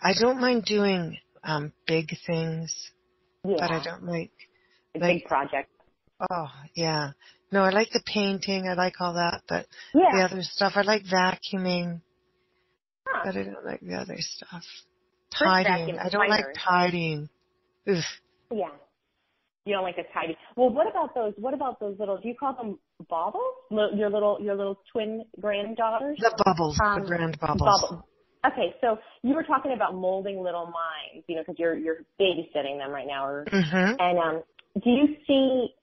I don't mind doing big things, but I don't like big projects. Oh, yeah. No, I like the painting. I like all that, but the other stuff, I like vacuuming, but I don't like the other stuff. Tidying. I don't like tidying. Oof. Yeah. You don't like to tidy. Well, what about those little, do you call them baubles? Your little twin granddaughters? The bubbles, the grand bubbles. Okay, so you were talking about molding little minds, you know, because you're babysitting them right now. And do you see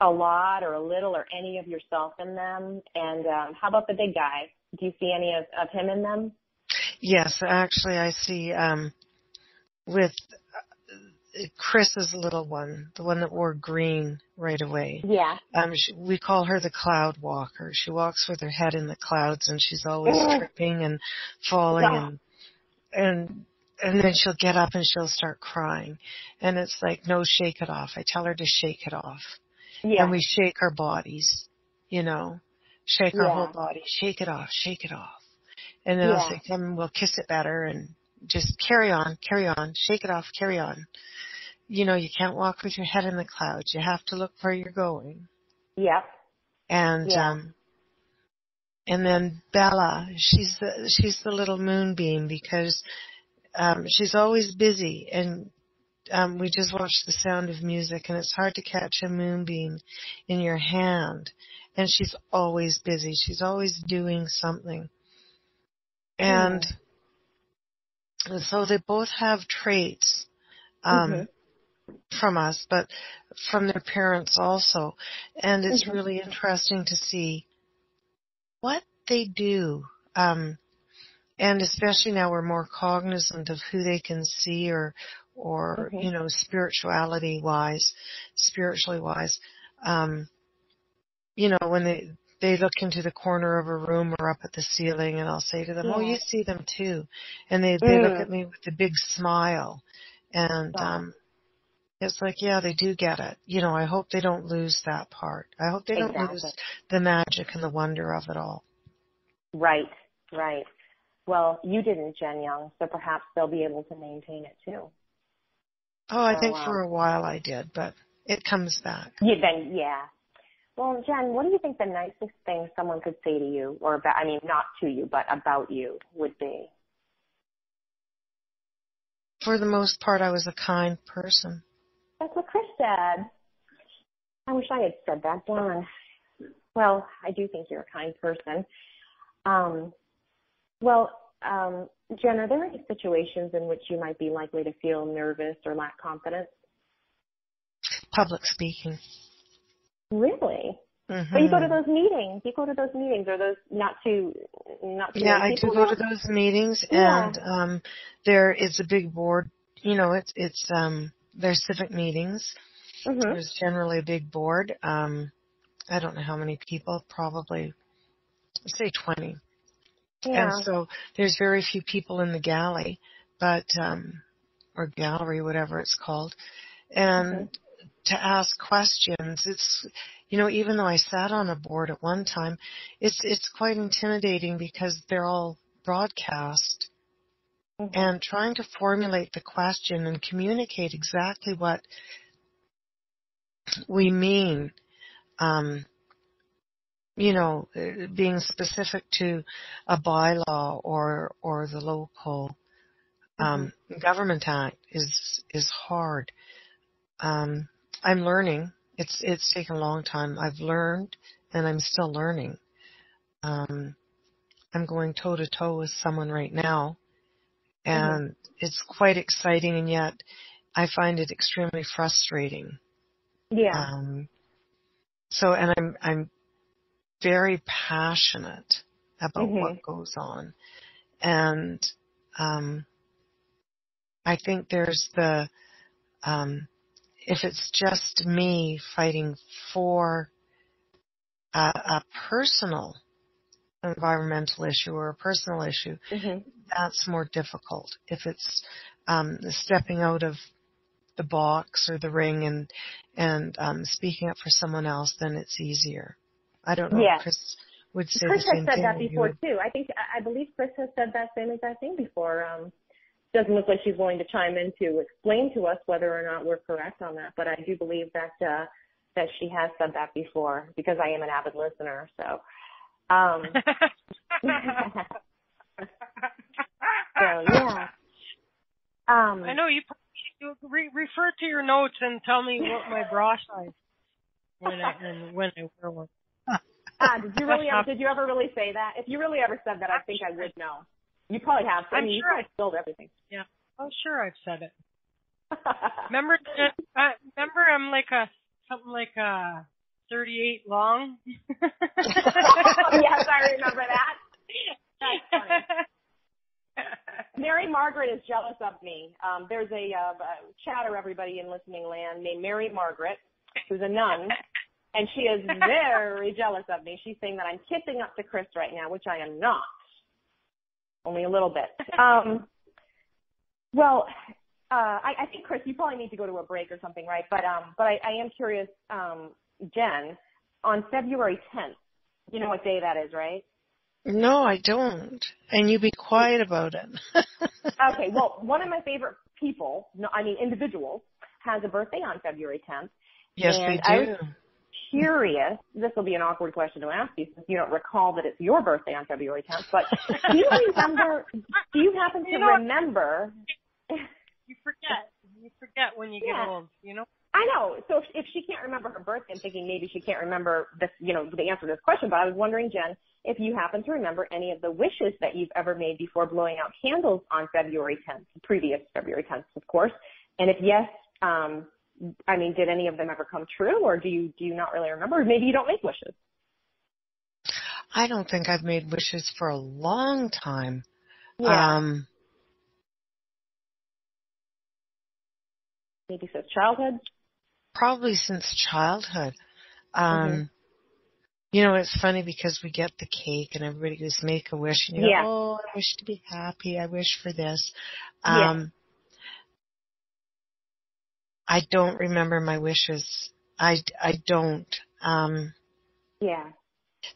a lot or a little or any of yourself in them? And how about the big guy? Do you see any of him in them? Yes, actually I see with Chris's little one, the one that wore green right away. Yeah. We call her the cloud walker. She walks with her head in the clouds, and she's always tripping and falling, and then she'll get up and she'll start crying. And it's like, no, shake it off. I tell her to shake it off. Yeah. And we shake our bodies, you know, shake our whole body, shake it off, shake it off. And then I'll say, come, we'll kiss it better and just carry on, shake it off, carry on. You know, you can't walk with your head in the clouds. You have to look where you're going. Yep. And then Bella, she's the little moonbeam because she's always busy, and we just watched The Sound of Music, and it's hard to catch a moonbeam in your hand. And she's always busy. She's always doing something. And so they both have traits from us, but from their parents also. And it's really interesting to see what they do. And especially now we're more cognizant of who they can see or you know, spiritually wise. You know, when they look into the corner of a room or up at the ceiling, and I'll say to them, oh, you see them too. And they look at me with a big smile. And it's like, yeah, they do get it. You know, I hope they don't lose that part. I hope they don't lose the magic and the wonder of it all. Right. Well, you didn't, Jen Young, so perhaps they'll be able to maintain it too. Oh, I think for a while I did, but it comes back. Yeah. Well, Jen, what do you think the nicest thing someone could say to you, or about, I mean, not to you, but about you would be? For the most part, I was a kind person. That's what Chris said. I wish I had said that, John. Well, I do think you're a kind person. Jen, are there any situations in which you might be likely to feel nervous or lack confidence? Public speaking. Really? Mm-hmm. But you go to those meetings. Are those not too? Yeah, I do go to those meetings, and there is a big board. You know, it's there's civic meetings. Mm-hmm. There's generally a big board. I don't know how many people, probably, say 20. Yeah. And so there's very few people in the galley, but or gallery, whatever it's called. And to ask questions, it's, you know, even though I sat on a board at one time, it's quite intimidating because they're all broadcast. And trying to formulate the question and communicate exactly what we mean, you know, being specific to a bylaw or the local government act is hard. I'm learning. It's taken a long time. I've learned, and I'm still learning. I'm going toe to toe with someone right now, and it's quite exciting, and yet I find it extremely frustrating. Yeah. So, and I'm very passionate about what goes on, and I think there's the if it's just me fighting for a personal environmental issue or a personal issue, that's more difficult. If it's stepping out of the box or the ring and speaking up for someone else, then it's easier. I don't know if Chris would say Chris the same thing. has said that before too. I believe Chris has said that same exact thing before. Doesn't look like she's willing to chime in to explain to us whether or not we're correct on that, but I do believe that she has said that before because I am an avid listener. So, yeah. I know you refer to your notes and tell me what my bra size when I wear one. Did you ever really say that? If you really ever said that, I think I would know. You probably have. I'm you sure probably spilled everything. Yeah. Oh, sure, I've said it. Remember, I'm like something like 38 long. Yes, I remember that. That's funny. Mary Margaret is jealous of me. There's a chatter, everybody in listening land, named Mary Margaret, who's a nun, and she is very jealous of me. She's saying that I'm kissing up to Chris right now, which I am not. Only a little bit. I think, Chris, you probably need to go to a break or something, right? But I am curious, Jen, on February 10th, you know what day that is, right? No, I don't. And you be quiet about it. Okay, well, one of my favorite people, individuals, has a birthday on February 10th. Yes, and they do. I was curious, this will be an awkward question to ask you since you don't recall that it's your birthday on February 10th, but do you happen to remember? You forget when you get old, you know? I know. So if she can't remember her birthday, I'm thinking maybe she can't remember this, the answer to this question, but I was wondering, Jen, if you happen to remember any of the wishes that you've ever made before blowing out candles on February 10th, previous February 10th, of course. And if yes, did any of them ever come true, or do you not really remember? Or maybe you don't make wishes. I don't think I've made wishes for a long time. Yeah. Maybe since childhood? Probably since childhood. It's funny because we get the cake and everybody goes, make a wish. And you go, oh, I wish to be happy. I wish for this. I don't remember my wishes. I don't.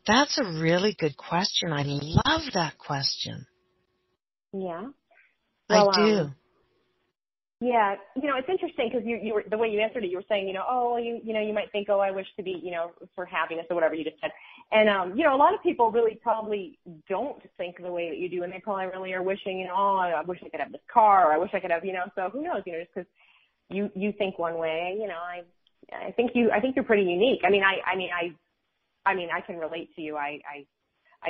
That's a really good question. I love that question. Yeah. Well, I do. Yeah, it's interesting because you were, the way you answered it, you were saying, you might think, oh, I wish to be, for happiness or whatever you just said. And, a lot of people really probably don't think the way that you do, and they probably really are wishing, oh, I wish I could have this car, or I wish I could have, so who knows, just because you think one way, I think you're pretty unique. I mean, I can relate to you. I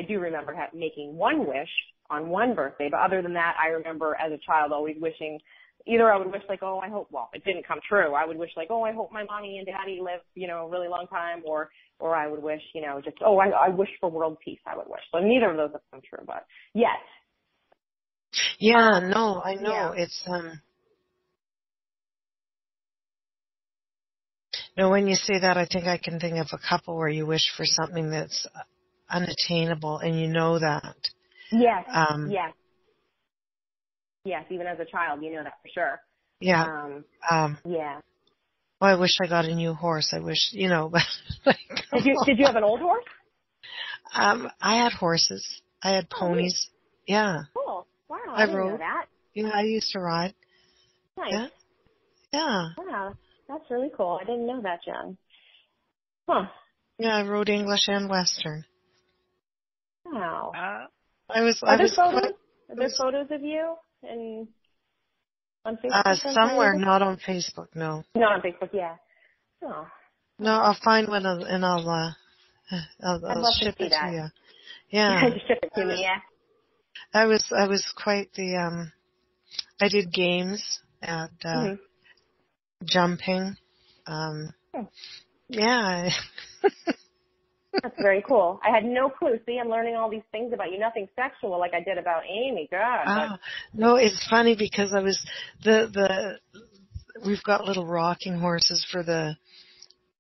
do remember making one wish on one birthday, but other than that, I remember as a child always wishing. Either I would wish like, oh, I hope, well, it didn't come true. I would wish like, oh, I hope my mommy and daddy live, a really long time, or I would wish, just, oh, I wish for world peace. I would wish. So neither of those have come true, but yet. Yeah, no, I know. Yeah. It's, no, when you say that, I think I can think of a couple where you wish for something that's unattainable and you know that. Yes, yes. Yes, even as a child, you know that for sure. Yeah. Yeah. Well, I wish I got a new horse. I wish, but like, Did you have an old horse? I had horses. I had ponies. Yeah. Cool. Wow. I didn't know that. Yeah, I used to ride. Nice. Yeah. Yeah. Wow. That's really cool. I didn't know that, Jen. Huh. Yeah, I rode English and Western. Wow. Are there photos of you on Facebook? Somewhere, not on Facebook, no. Not on Facebook, yeah. Oh. No, I'll find one and I'll ship it to you. Yeah. Just ship it to me, yeah. I was quite the I did games at jumping. Yeah. That's very cool. I had no clue. See, I'm learning all these things about you. Nothing sexual like I did about Amy. God. No, it's funny because I was we've got little rocking horses for the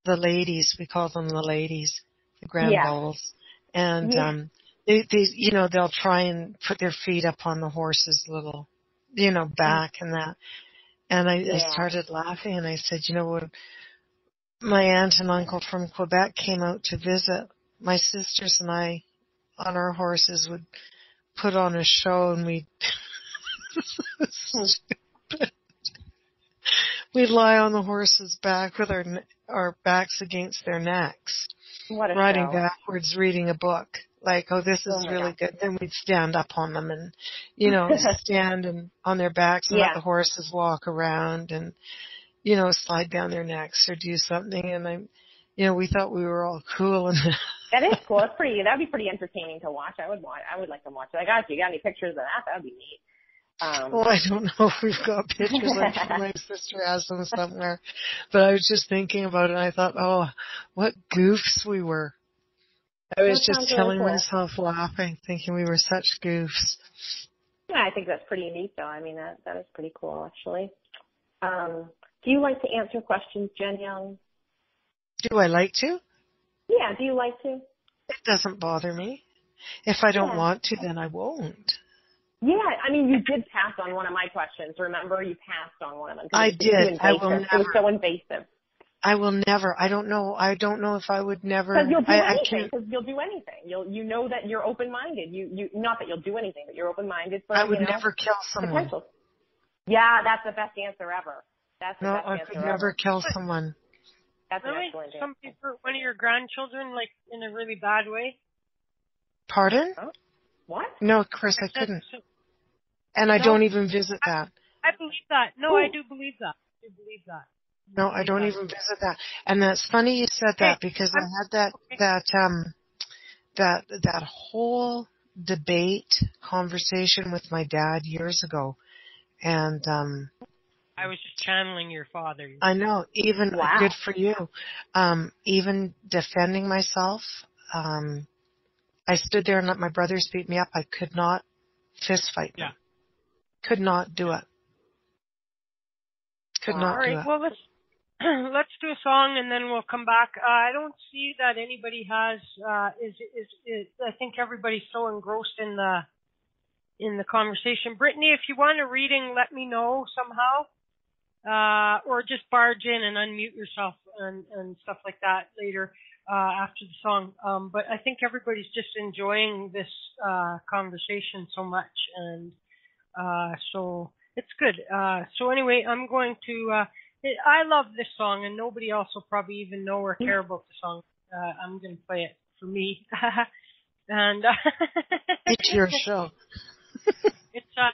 ladies. We call them the ladies, the grand bowls. And they they'll try and put their feet up on the horse's little back and that. And I started laughing and I said, when my aunt and uncle from Quebec came out to visit, my sisters and I on our horses would put on a show and we'd lie on the horse's back with our backs against their necks, riding backwards, reading a book. Like, oh, this is really good. Then we'd stand up on them and, stand and on their backs and let the horses walk around and, slide down their necks or do something. And we thought we were all cool. And that is cool. That'd be pretty entertaining to watch. I would like to watch it. If you got any pictures of that, that'd be neat. Well, I don't know if we've got pictures. I'm sure my sister has them somewhere. But I was just thinking about it and I thought, oh, what goofs we were. I was just killing myself laughing, thinking we were such goofs. Yeah, I think that's pretty neat, though. I mean, that is pretty cool, actually. Do you like to answer questions, Jen Young? Do I like to? Yeah, do you like to? It doesn't bother me. If I don't want to, then I won't. Yeah, I mean, you did pass on one of my questions. Remember, you passed on one of them. I did. I will never. It was so invasive. I will never. I don't know if I would never. Because you'll do anything. Because you'll do anything. You know that you're open-minded. You not that you'll do anything, but you're open-minded. For, I would never kill someone. Potential. Yeah, that's the best answer ever. That's the best answer ever. No, I could never kill someone. That's an excellent answer. Something for one of your grandchildren, like in a really bad way? Pardon? Huh? What? No, Chris, I couldn't. And I don't even visit that. I believe that. No, I do believe that. I do believe that. No, I don't even visit that. And that's funny you said that because I had that whole debate conversation with my dad years ago. And I was just channeling your father. I know, even good for you. Even defending myself. I stood there and let my brothers beat me up. I could not fist fight them. Could not do it. Could not do it. All right, well, let's do a song and then we'll come back. I don't see that anybody has. I think everybody's so engrossed in the conversation. Brittany, if you want a reading, let me know somehow, or just barge in and unmute yourself and stuff like that later after the song. But I think everybody's just enjoying this conversation so much, and so It's good. So anyway, I'm going to. I love this song, and nobody else will probably even know or care about the song. I'm going to play it for me, and it's your show. It's a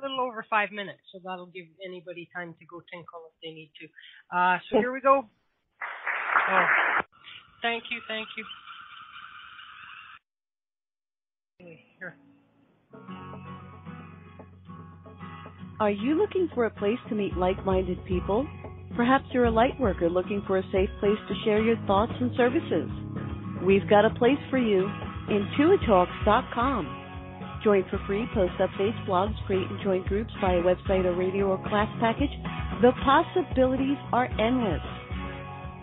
little over 5 minutes, so that'll give anybody time to go tinkle if they need to. So here we go. Oh, thank you. Here. Are you looking for a place to meet like-minded people? Perhaps you're a light worker looking for a safe place to share your thoughts and services. We've got a place for you, intuitalks.com. Join for free, post updates, blogs, create and join groups via website or radio or class package. The possibilities are endless.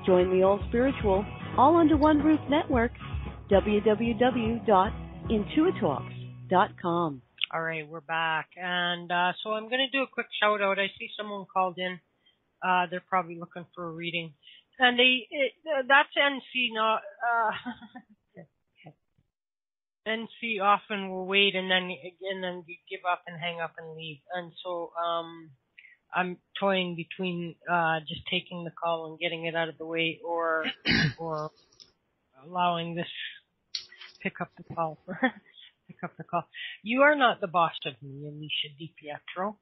Join the all-spiritual, all-under-one-roof network, www.intuitalks.com. All right, we're back. And so I'm going to do a quick shout-out. I see someone called in. They're probably looking for a reading. And that's NC, not... NC often will wait and then give up and hang up and leave. And so I'm toying between just taking the call and getting it out of the way or allowing this pick up the call. You are not the boss of me, Alicia DiPietro.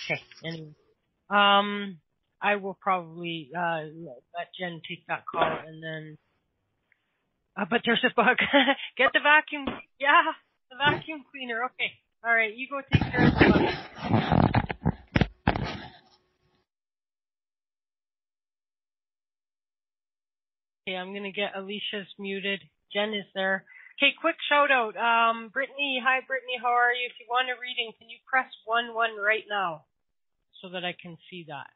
Okay, anyway. I will probably let Jen take that call and then but there's a bug. Get the vacuum. Yeah, the vacuum cleaner. Okay. All right, you go take care of the bug. Okay, I'm going to get Alicia's muted. Jen is there. Okay, quick shout out. Brittany. Hi, Brittany. How are you? If you want a reading, can you press 1 right now so that I can see that?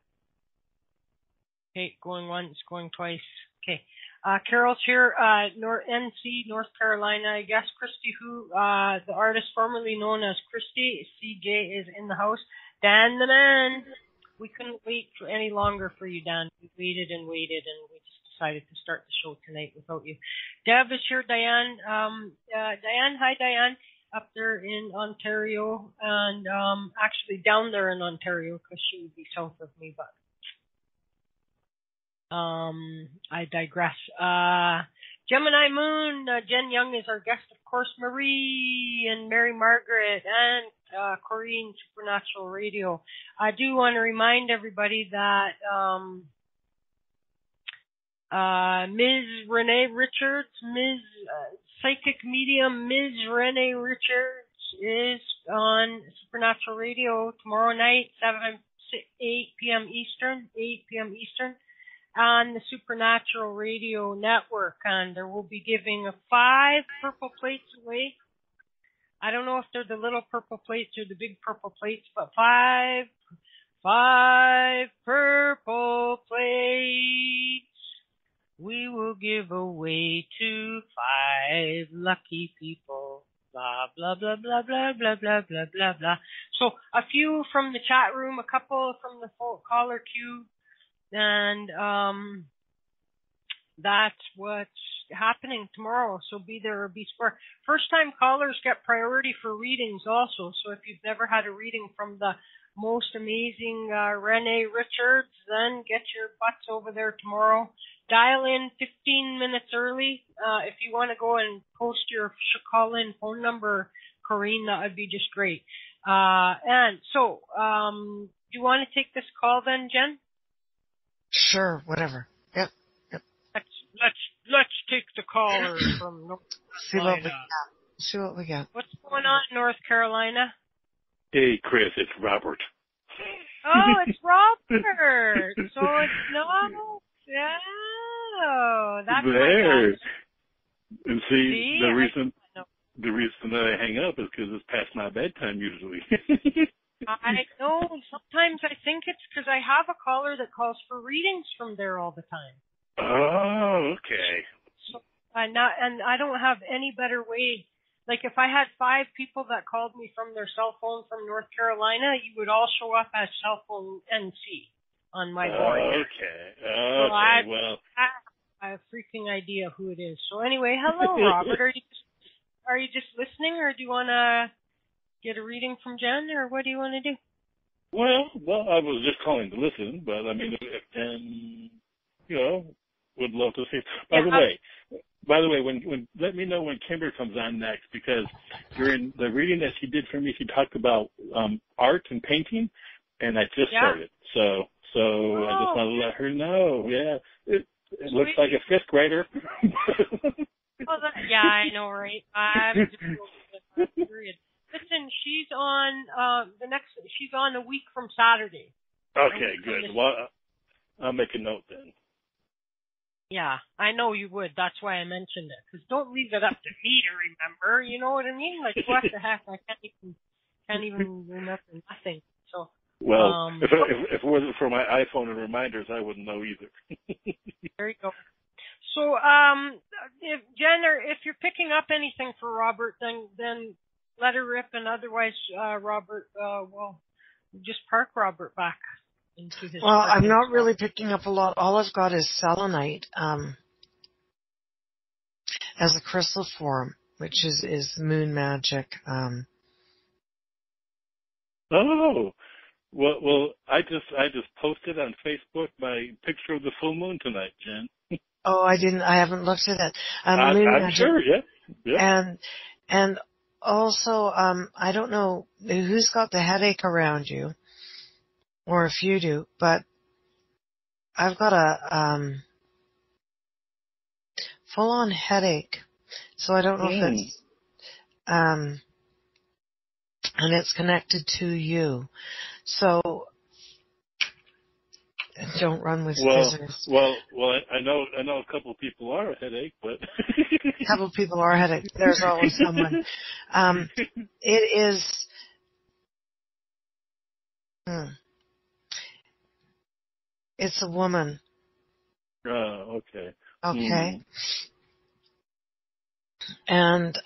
Okay, going once, going twice. Okay. Carol's here, NC, North Carolina, I guess. Christy, the artist formerly known as Christy, CJ, is in the house. Dan the man. We couldn't wait for any longer for you, Dan. We waited and we just decided to start the show tonight without you. Deb is here, Diane. Diane, hi, Diane, up there in Ontario, and actually down there in Ontario because she would be south of me, but I digress. Gemini Moon, Jen Young is our guest, of course. Marie and Mary Margaret and Corrine, Supernatural Radio. I do want to remind everybody that Ms. Renee Richards, Psychic Medium Ms. Renee Richards is on Supernatural Radio tomorrow night, 8 p.m. Eastern, on the Supernatural Radio Network, and there will be giving 5 purple plates away. I don't know if they're the little purple plates or the big purple plates, but 5 purple plates we will give away to 5 lucky people. Blah, blah, blah, blah, blah, blah, blah, blah, blah, blah. So a few from the chat room, a couple from the caller queue, and that's what's happening tomorrow. So be there or be square. First-time callers get priority for readings also. So if you've never had a reading from the most amazing Renee Richards, then get your butts over there tomorrow. Dial in 15 minutes early. If you want to go and post your call-in phone number, Corrine, that would be just great. And so, do you want to take this call then, Jen? Sure, whatever. Yep. Let's take the caller from North Carolina. See what we got. What's going on in North Carolina? Hey, Chris, it's Robert. Oh, it's Robert. So it's no. Yeah, that's there. And see, the reason that I hang up is because it's past my bedtime usually. I know. Sometimes I think it's because I have a caller that calls for readings from there all the time. Oh, okay. So I don't have any better way. Like if I had 5 people that called me from their cell phone from North Carolina, you would all show up as cell phone NC on my board. Okay. So I have a freaking idea who it is. So anyway, hello, Robert. Are you just listening, or do you want to get a reading from Jen, or what do you want to do? Well, I was just calling to listen, but I mean, and would love to see. By the way, when let me know when Kimber comes on next, because during the reading that she did for me, she talked about art and painting, and I just started. So I just want to let her know. Yeah, it looks like a fifth grader. I know, right? I'm period. Listen, she's on she's on a week from Saturday. Okay, good. Well, I'll make a note then. Yeah, I know you would. That's why I mentioned it. Because don't leave it up to me to remember. You know what I mean? Like, what the heck? I can't even remember nothing. So. Well, if it wasn't for my iPhone and reminders, I wouldn't know either. There you go. So, if Jen, or if you're picking up anything for Robert, then let her rip, and otherwise, Robert, just park Robert back into his. Well, I'm not really picking up a lot. All I've got is selenite as a crystal form, which is moon magic. Oh, well, I just posted on Facebook my picture of the full moon tonight, Jen. Oh, I haven't looked at it. I'm magic, sure, yeah. And also, I don't know who's got the headache around you, or if you do, but I've got a full-on headache, so I don't know if it's and it's connected to you. So don't run with scissors. Well, I know a couple of people are a headache, but a couple of people are a headache. There's always someone. It is. It's a woman. Oh, okay. Okay. And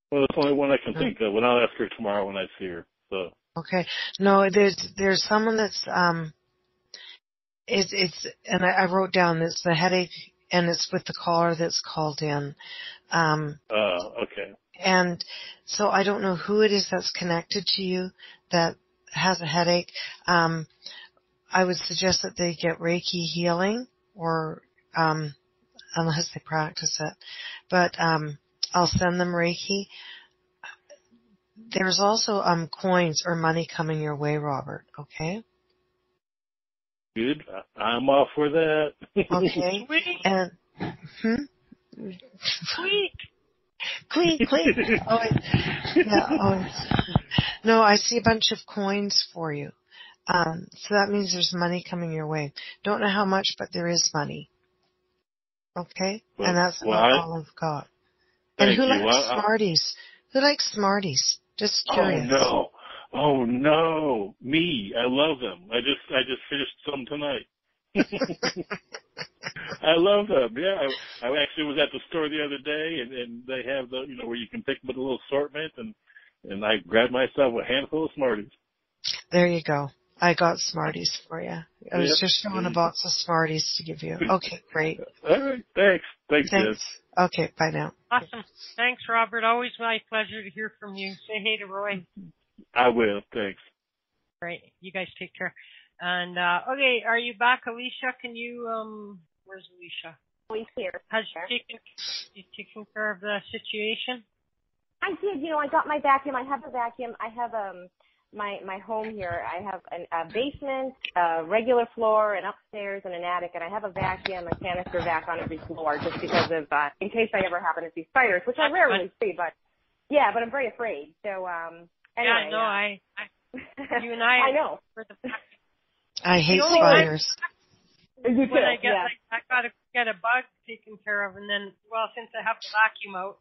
Well, it's only one I can think of, and I'll ask her tomorrow when I see her. So. Okay. No, there's someone that's it's and I wrote down it's the headache, and it's with the caller that's called in. Okay. And so I don't know who it is that's connected to you that has a headache. I would suggest that they get Reiki healing, or unless they practice it. But I'll send them Reiki. There's also coins or money coming your way, Robert. Okay. Good. I'm off for that. Okay. Sweet. And Sweet. Clean. Oh, no, I see a bunch of coins for you. So that means there's money coming your way. Don't know how much, but there is money. Okay? Well, and that's about all I've got. And who likes Smarties? Who likes Smarties? Just curious. Oh no. Me. I love them. I just finished some tonight. I love them. Yeah, I actually was at the store the other day, and they have the where you can pick up a little assortment, and I grabbed myself a handful of Smarties. There you go. I got Smarties for you. I was just showing a box of Smarties to give you. Okay, great. All right, thanks. Okay, bye now. Awesome. Thanks, Robert. Always my pleasure to hear from you. Say hey to Roy. I will. Thanks. Great. You guys take care. And okay, are you back, Alicia? Can you where's Alicia? He's here. Has she taken care of the situation? I did. I got my vacuum. I have a vacuum. I have my home here. I have a basement, a regular floor, an upstairs, and an attic, and I have a vacuum, a canister vac on every floor, just because of in case I ever happen to see spiders, which I rarely see, but I'm very afraid. So anyway. Yeah, no, I you and I. I know. I hate spiders. When I get I gotta get a bug taken care of, and then since I have to vacuum out.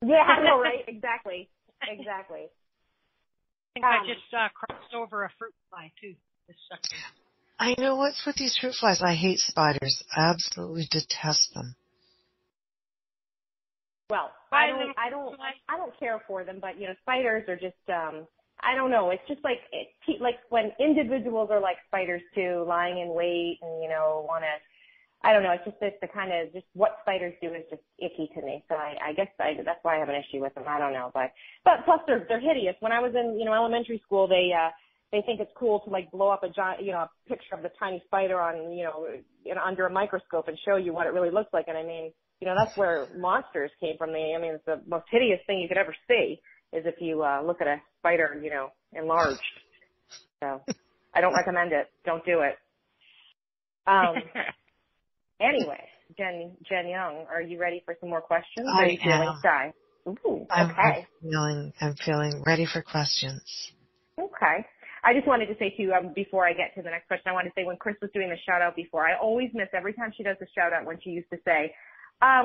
Yeah, I know, right? Exactly. I think I just crossed over a fruit fly too this second. I know what's with these fruit flies. I hate spiders. I absolutely detest them. Well, I don't care for them, but spiders are just I don't know. It's just like when individuals are like spiders too, lying in wait and want to I don't know. It's just the kind of just what spiders do is just icky to me. So I guess that's why I have an issue with them. I don't know, but plus they're hideous. When I was in elementary school, they think it's cool to like blow up a giant a picture of the tiny spider on under a microscope and show you what it really looks like. And I mean that's where monsters came from. It's the most hideous thing you could ever see is if you look at a spider enlarged. So I don't recommend it. Don't do it. Anyway, Jen Young, are you ready for some more questions? I are you feeling am. shy? Ooh, okay. I'm feeling ready for questions. Okay. I just wanted to say too, before I get to the next question, I want to say when Chris was doing the shout out before, I always miss every time she does the shout out when she used to say,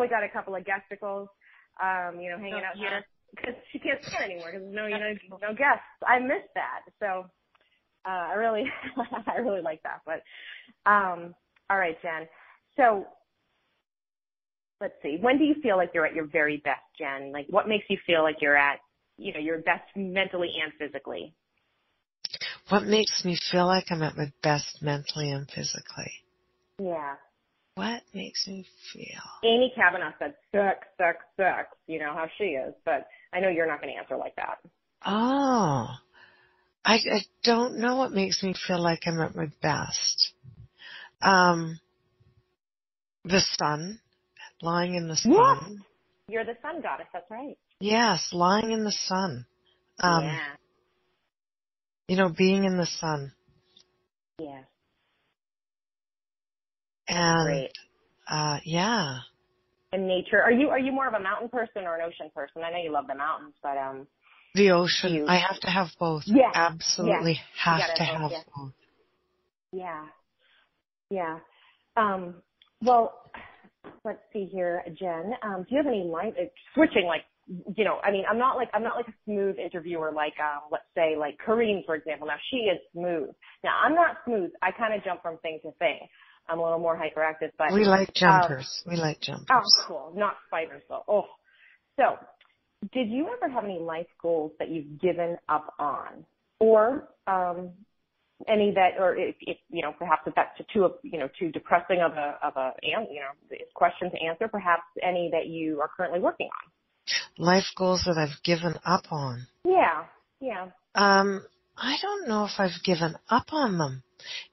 we got a couple of guesticles, hanging out here because she can't stand anymore because no guests. I miss that. So, I really like that. But, all right, Jen. So let's see. When do you feel like you're at your very best, Jen? Like what makes you feel like you're at, your best mentally and physically? What makes me feel like I'm at my best mentally and physically? Yeah. What makes me feel? Amy Kavanaugh said sex. How she is, but I know you're not going to answer like that. Oh, I don't know what makes me feel like I'm at my best. The sun, lying in the sun. Yes. You're the sun goddess, that's right. Yes, lying in the sun. Being in the sun. Yeah. And great. Yeah. And nature. Are you more of a mountain person or an ocean person? I know you love the mountains, but the ocean. I have to have both. Yeah. Absolutely have to have both. Yeah. Yeah. Well, let's see here, Jen. Do you have any switching I'm not like a smooth interviewer like let's say like Corrine, for example. Now she is smooth. Now I'm not smooth. I kind of jump from thing to thing. I'm a little more hyperactive, but we like jumpers. Oh, cool. Not spiders though. Oh. So, did you ever have any life goals that you've given up on, or any that, or if perhaps if that's too depressing of a question to answer, perhaps any that you are currently working on? Life goals that I've given up on. Yeah. I don't know if I've given up on them.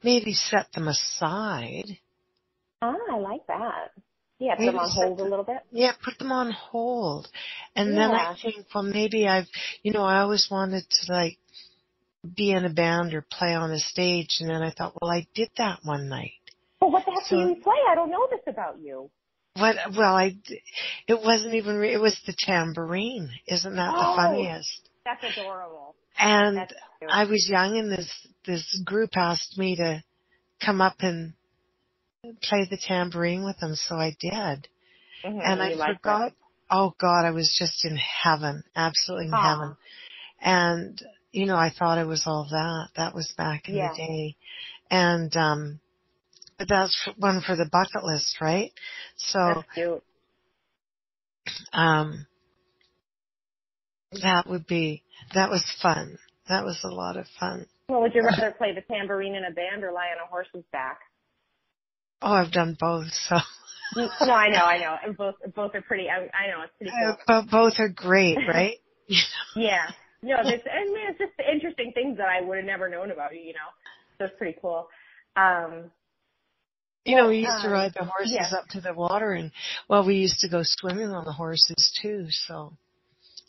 Maybe set them aside. I like that. Yeah, put them on hold a little bit. Yeah, put them on hold. And then I think, well, maybe I always wanted to be in a band or play on a stage, and then I thought, well, I did that one night. Well, what the heck do you play? I don't know this about you. It wasn't even, it was the tambourine. Isn't that the funniest? That's adorable. And I was young, and this group asked me to come up and play the tambourine with them, so I did. Mm-hmm, and I forgot. Oh God, I was just in heaven, absolutely in heaven. And I thought it was all that. That was back in the day. And but that's one for the bucket list, right? So that's cute. That was fun. That was a lot of fun. Well, would you rather play the tambourine in a band or lie on a horse's back? Oh, I've done both, so. No, I know. And both are pretty, I know, it's pretty cool. Both are great, right? Yeah. No, it's just the interesting things that I would have never known about you, So it's pretty cool. We used to ride the horses up to the water, and, we used to go swimming on the horses, too, so.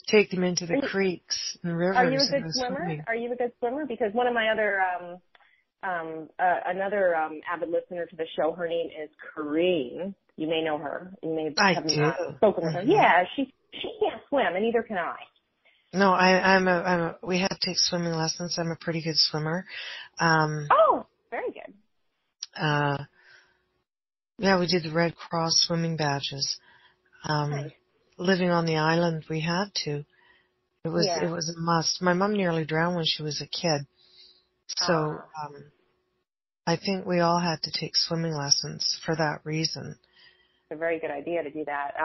Take them into the creeks and rivers. Are you a good swimmer? Swimming. Are you a good swimmer? Because one of my other, another avid listener to the show, her name is Corrine. You may know her. You may have spoken with her. Yeah, she can't swim, and neither can I. No, we had to take swimming lessons. I'm a pretty good swimmer. Very good. We did the Red Cross swimming badges. Nice. Living on the island, we had to. It was a must. My mom nearly drowned when she was a kid. So, I think we all had to take swimming lessons for that reason. It's a very good idea to do that.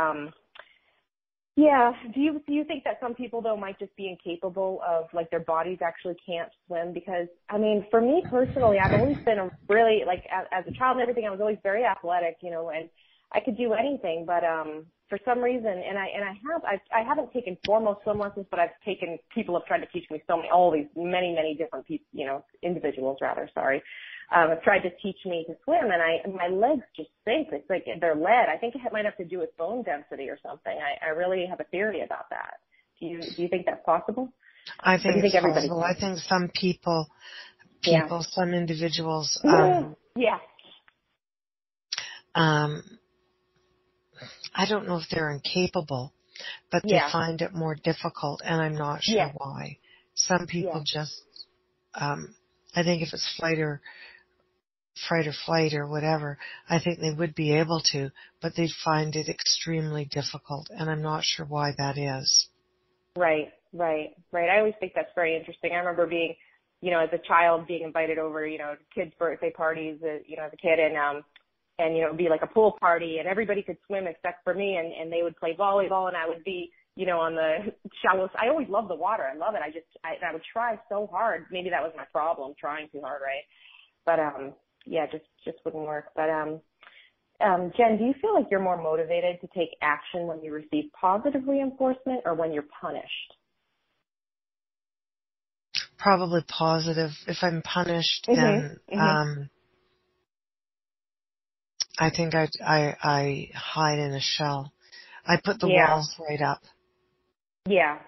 Yeah. Do you think that some people though might just be incapable of, like, their bodies actually can't swim? Because I mean, for me personally, I've always been a really, like, as a child and everything, I was always very athletic, you know, and I could do anything. But for some reason, and I haven't taken formal swim lessons, but I've taken, people have tried to teach me many different people, you know, individuals rather. Sorry. Have tried to teach me to swim, and my legs just sink. It's like they're lead. I think it might have to do with bone density or something. I really have a theory about that. Do you think that's possible? I think it's everybody possible. I think some people, some individuals, yeah. I don't know if they're incapable, but they find it more difficult, and I'm not sure why. Some people just, I think if it's fright or flight or whatever, I think they would be able to, but they find it extremely difficult, and I'm not sure why that is. Right. I always think that's very interesting. I remember being, you know, as a child being invited over, you know, kids' birthday parties, you know, as a kid, and you know, it'd be like a pool party, and everybody could swim except for me, and they would play volleyball, and I would be, you know, on the shallow. I always loved the water. I love it. I would try so hard. Maybe that was my problem, trying too hard, right? But just wouldn't work. But Jen, do you feel like you're more motivated to take action when you receive positive reinforcement or when you're punished? Probably positive. If I'm punished, then I think I hide in a shell. I put the walls right up. Yeah.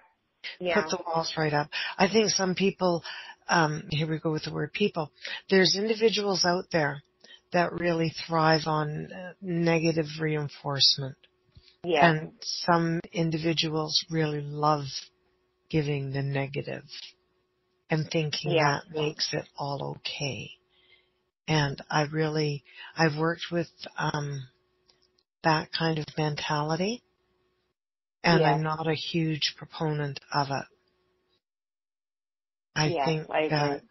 Put the walls right up. I think some people, here we go with the word people, there's individuals out there that really thrive on negative reinforcement. Yeah. And some individuals really love giving the negative and thinking that makes it all okay. And I've worked with that kind of mentality, and I'm not a huge proponent of it. I think that,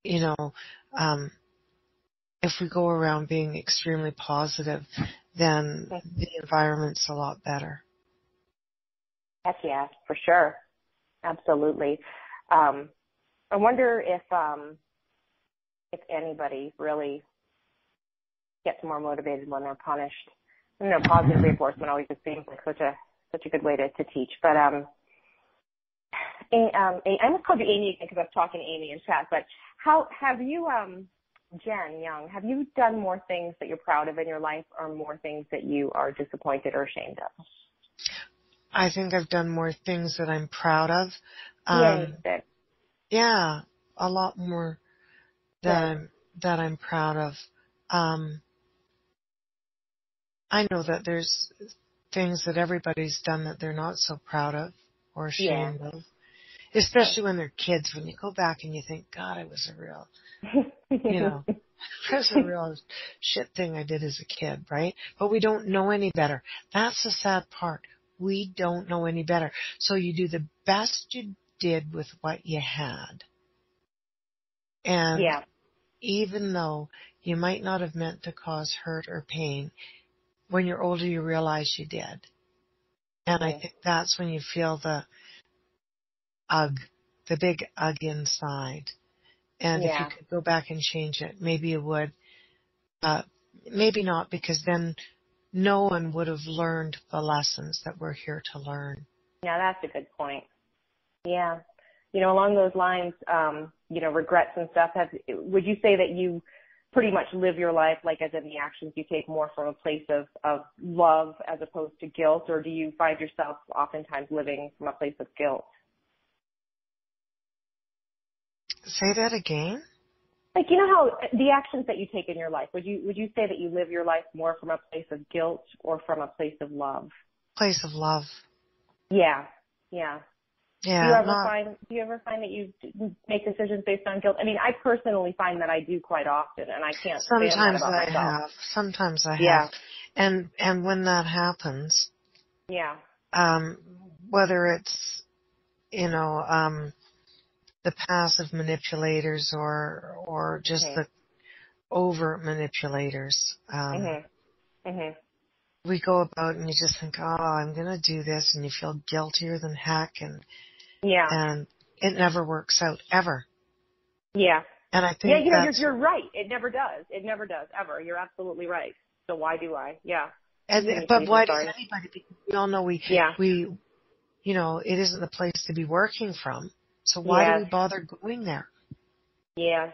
you know, if we go around being extremely positive, then the environment's a lot better. Heck yeah, for sure. Absolutely. I wonder if anybody really gets more motivated when they're punished. You know, positive reinforcement always just seems like such a good way to teach. But I almost called you Amy again because I was talking to Amy in chat. But how have you, Jen Young, have you done more things that you're proud of in your life, or more things that you are disappointed or ashamed of? I think I've done more things that I'm proud of. Yeah, a lot more that I'm proud of. I know that there's things that everybody's done that they're not so proud of or ashamed of. Especially when they're kids, when you go back and you think, God, I was a real, you know, it was a real shit thing I did as a kid, right? But we don't know any better. That's the sad part. We don't know any better. So you do the best you did with what you had. And even though you might not have meant to cause hurt or pain, when you're older you realize you did. And I think that's when you feel the big ugh inside. And if you could go back and change it, maybe you would. Maybe not, because then no one would have learned the lessons that we're here to learn. Yeah, that's a good point. Yeah. You know, along those lines, you know, regrets and stuff, would you say that you pretty much live your life, like as in the actions you take, more from a place of love as opposed to guilt, or do you find yourself oftentimes living from a place of guilt? Say that again? Like, you know how the actions that you take in your life, would you say that you live your life more from a place of guilt or from a place of love? Place of love. Yeah. Do you ever find that you make decisions based on guilt? I mean, I personally find that I do quite often, and I can't stand that about myself. Sometimes I have. And when that happens, whether it's, you know, the passive manipulators or just the overt manipulators, we go about and you just think, oh, I'm going to do this, and you feel guiltier than heck, and it never works out, ever. Yeah. And I think you're right. It never does. It never does, ever. You're absolutely right. So why do I? Yeah. But why does anybody? Because we all know we, you know, it isn't the place to be working from. So why do we bother going there? Yes.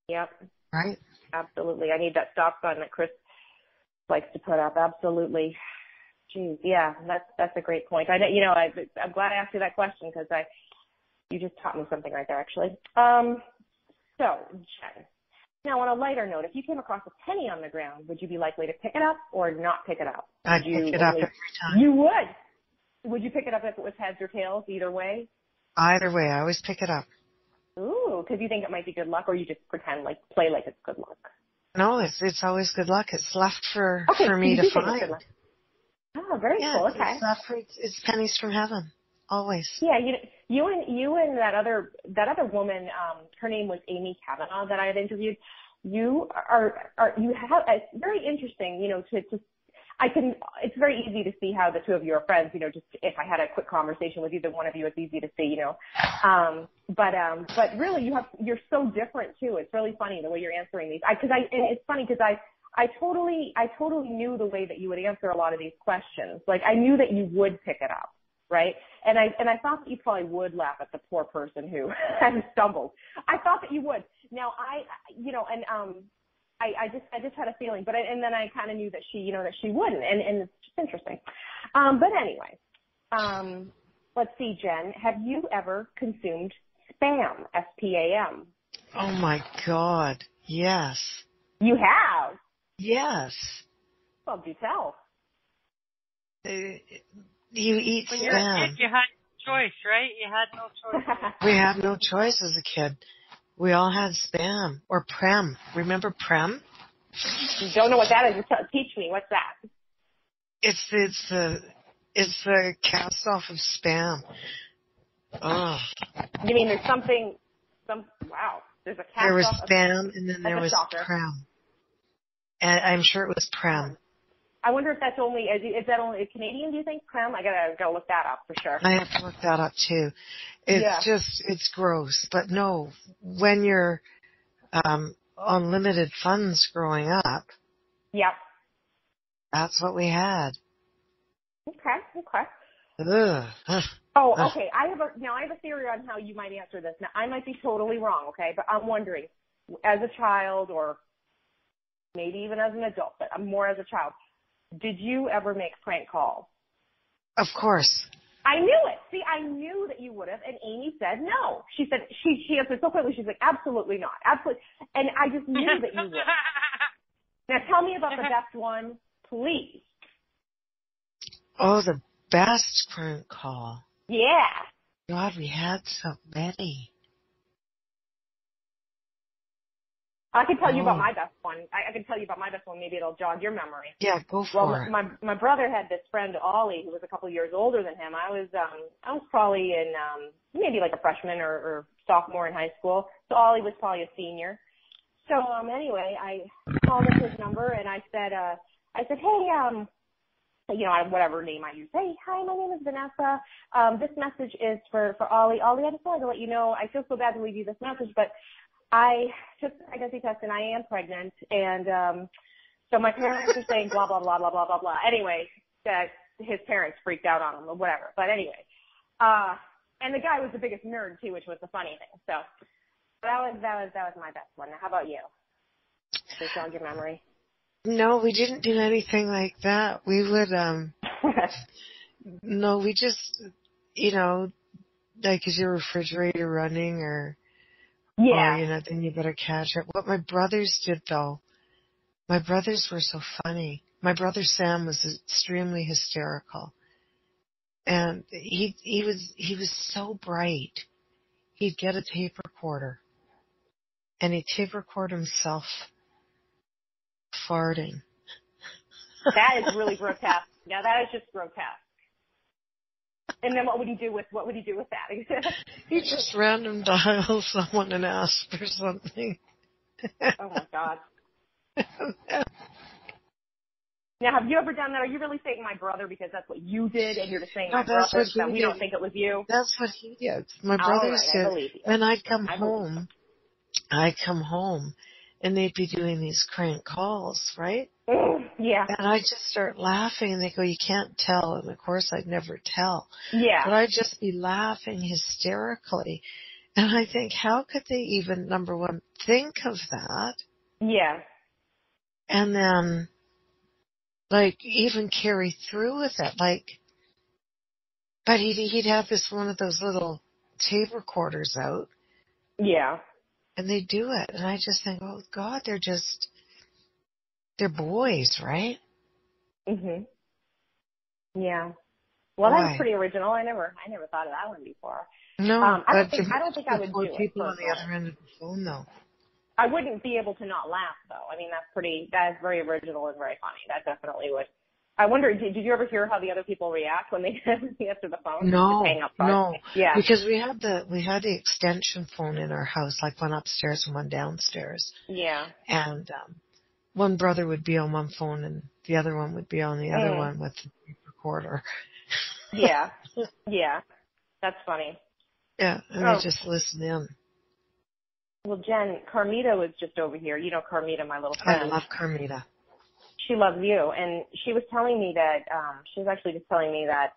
Yep. Right? Absolutely. I need that stop sign that Chris likes to put up. Absolutely. Geez, yeah, that's a great point. I'm glad I asked you that question because you just taught me something right there, actually. So, Jen, now on a lighter note, if you came across a penny on the ground, would you be likely to pick it up or not pick it up? I'd pick it up every time. You would? Would you pick it up if it was heads or tails, either way? Either way, I always pick it up. Ooh, because you think it might be good luck, or you just play like it's good luck? No, it's always good luck. It's left for me to find. Oh, very cool. Okay. It's pennies from heaven, always. Yeah, you and that other woman, her name was Amy Kavanaugh that I had interviewed. You have it's very interesting, it's very easy to see how the two of you are friends, just if I had a quick conversation with either one of you, it's easy to see, but really you're so different too. It's really funny the way you're answering these. It's funny because I totally knew the way that you would answer a lot of these questions. Like I knew that you would pick it up, right? And I thought that you probably would laugh at the poor person who had stumbled. I thought that you would. Now I just had a feeling, and then I kind of knew that she wouldn't, and it's just interesting. But anyway, let's see, Jen, have you ever consumed spam? SPAM. Oh my God, yes. You have? Yes. Well, do tell. You eat spam. You had no choice, right? You had no choice. We had no choice as a kid. We all had spam or prem. Remember prem? You don't know what that is. Teach me. What's that? It's the cast off of spam. Oh. You mean there's wow. There's a cast off. There was spam and then there was prem. And I'm sure it was prem. I wonder if that's only, is that only Canadian, do you think, prem? I gotta look that up for sure. I have to look that up too. It's gross. But no, when you're on limited funds growing up, yep, that's what we had. Okay. Ugh. Oh, okay. I have a theory on how you might answer this. Now, I might be totally wrong, okay? But I'm wondering, as a child or maybe even as an adult, but I'm more as a child, did you ever make prank calls? Of course. I knew it. See, I knew that you would have, and Amy said no. She said, she answered so quickly, she's like, absolutely not. Absolutely. And I just knew that you would. Now tell me about the best one, please. Oh, the best prank call. Yeah. God, we had so many. I can tell you about my best one. I can tell you about my best one. Maybe it'll jog your memory. Yeah, go for it. My brother had this friend, Ollie, who was a couple years older than him. I was probably in maybe like a freshman or sophomore in high school. So Ollie was probably a senior. So anyway, I called up his number and I said, hey, whatever name I use. Hey, hi, my name is Vanessa. This message is for Ollie. Ollie, I just wanted to let you know, I feel so bad to leave you this message, but I took the pregnancy test and I am pregnant, and so my parents are saying blah, blah, blah, blah, blah, blah, blah. Anyway, his parents freaked out on him or whatever. But anyway, and the guy was the biggest nerd too, which was the funny thing. So that was my best one. Now, how about you? Just jog your memory. No, we didn't do anything like that. We would, no, we just, like, is your refrigerator running or, then you better catch it. What my brothers did though, my brothers were so funny. My brother Sam was extremely hysterical. And he was so bright. He'd get a tape recorder and he'd tape record himself farting. That is really grotesque. Now that is just grotesque. And then what would he do with that? He just random dial someone and ask for something. Oh my God. Now, have you ever done that? Are you really saying my brother because that's what you did, and you're just saying No, my that's brother what that he we did. don't think it was you? That's what he did. My All brothers right, I did. believe you. When I'd come I believe home, I'd come home, and they'd be doing these crank calls, right? Yeah. And I'd just start laughing, and they go, "You can't tell." And of course, I'd never tell. Yeah. But I'd just be laughing hysterically. And I think, how could they even, number one, think of that? Yeah. And then, like, even carry through with it. Like, but he'd have this one of those little tape recorders out, Yeah. and they do it. And I just think, oh God, they're boys, right? Mhm. Yeah. Well, Boy. that was pretty original. I never thought of that one before. No, I don't but think I would do it. people on the Personally. other end of the phone, though. I wouldn't be able to not laugh though. I mean, that's very original and very funny. That definitely would. I wonder, did you ever hear how the other people react when they answer the phone? No, Just hang up. no. Yeah. Because we had the extension phone in our house, like one upstairs and one downstairs. Yeah. And one brother would be on one phone and the other one would be on the other one with the recorder. Yeah. Yeah. That's funny. Yeah, and they just listen in. Well, Jen, Carmita was just over here. You know Carmita, my little friend. I love Carmita. She loves you. And she was telling me that, she was actually just telling me that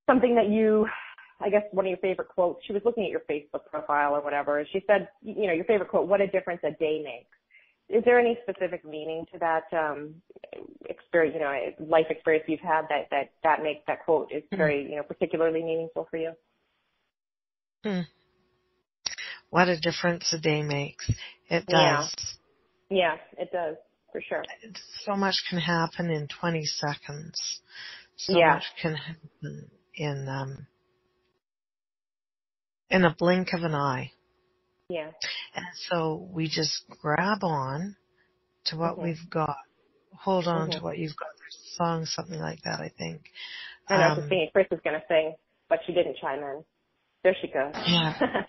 something that you, I guess one of your favorite quotes, she was looking at your Facebook profile or whatever, and she said, you know, your favorite quote, what a difference a day makes. Is there any specific meaning to that experience, you know, life experience you've had that makes that quote is very, you know, particularly meaningful for you? What a difference a day makes. It does. Yeah, it does, for sure. So much can happen in 20 seconds. So much can happen in a blink of an eye. Yeah. And so we just grab on to what we've got. Hold on to what you've got. There's a song, something like that, I think. I know, I was just thinking Chris was going to sing, but she didn't chime in. There she goes. Yeah.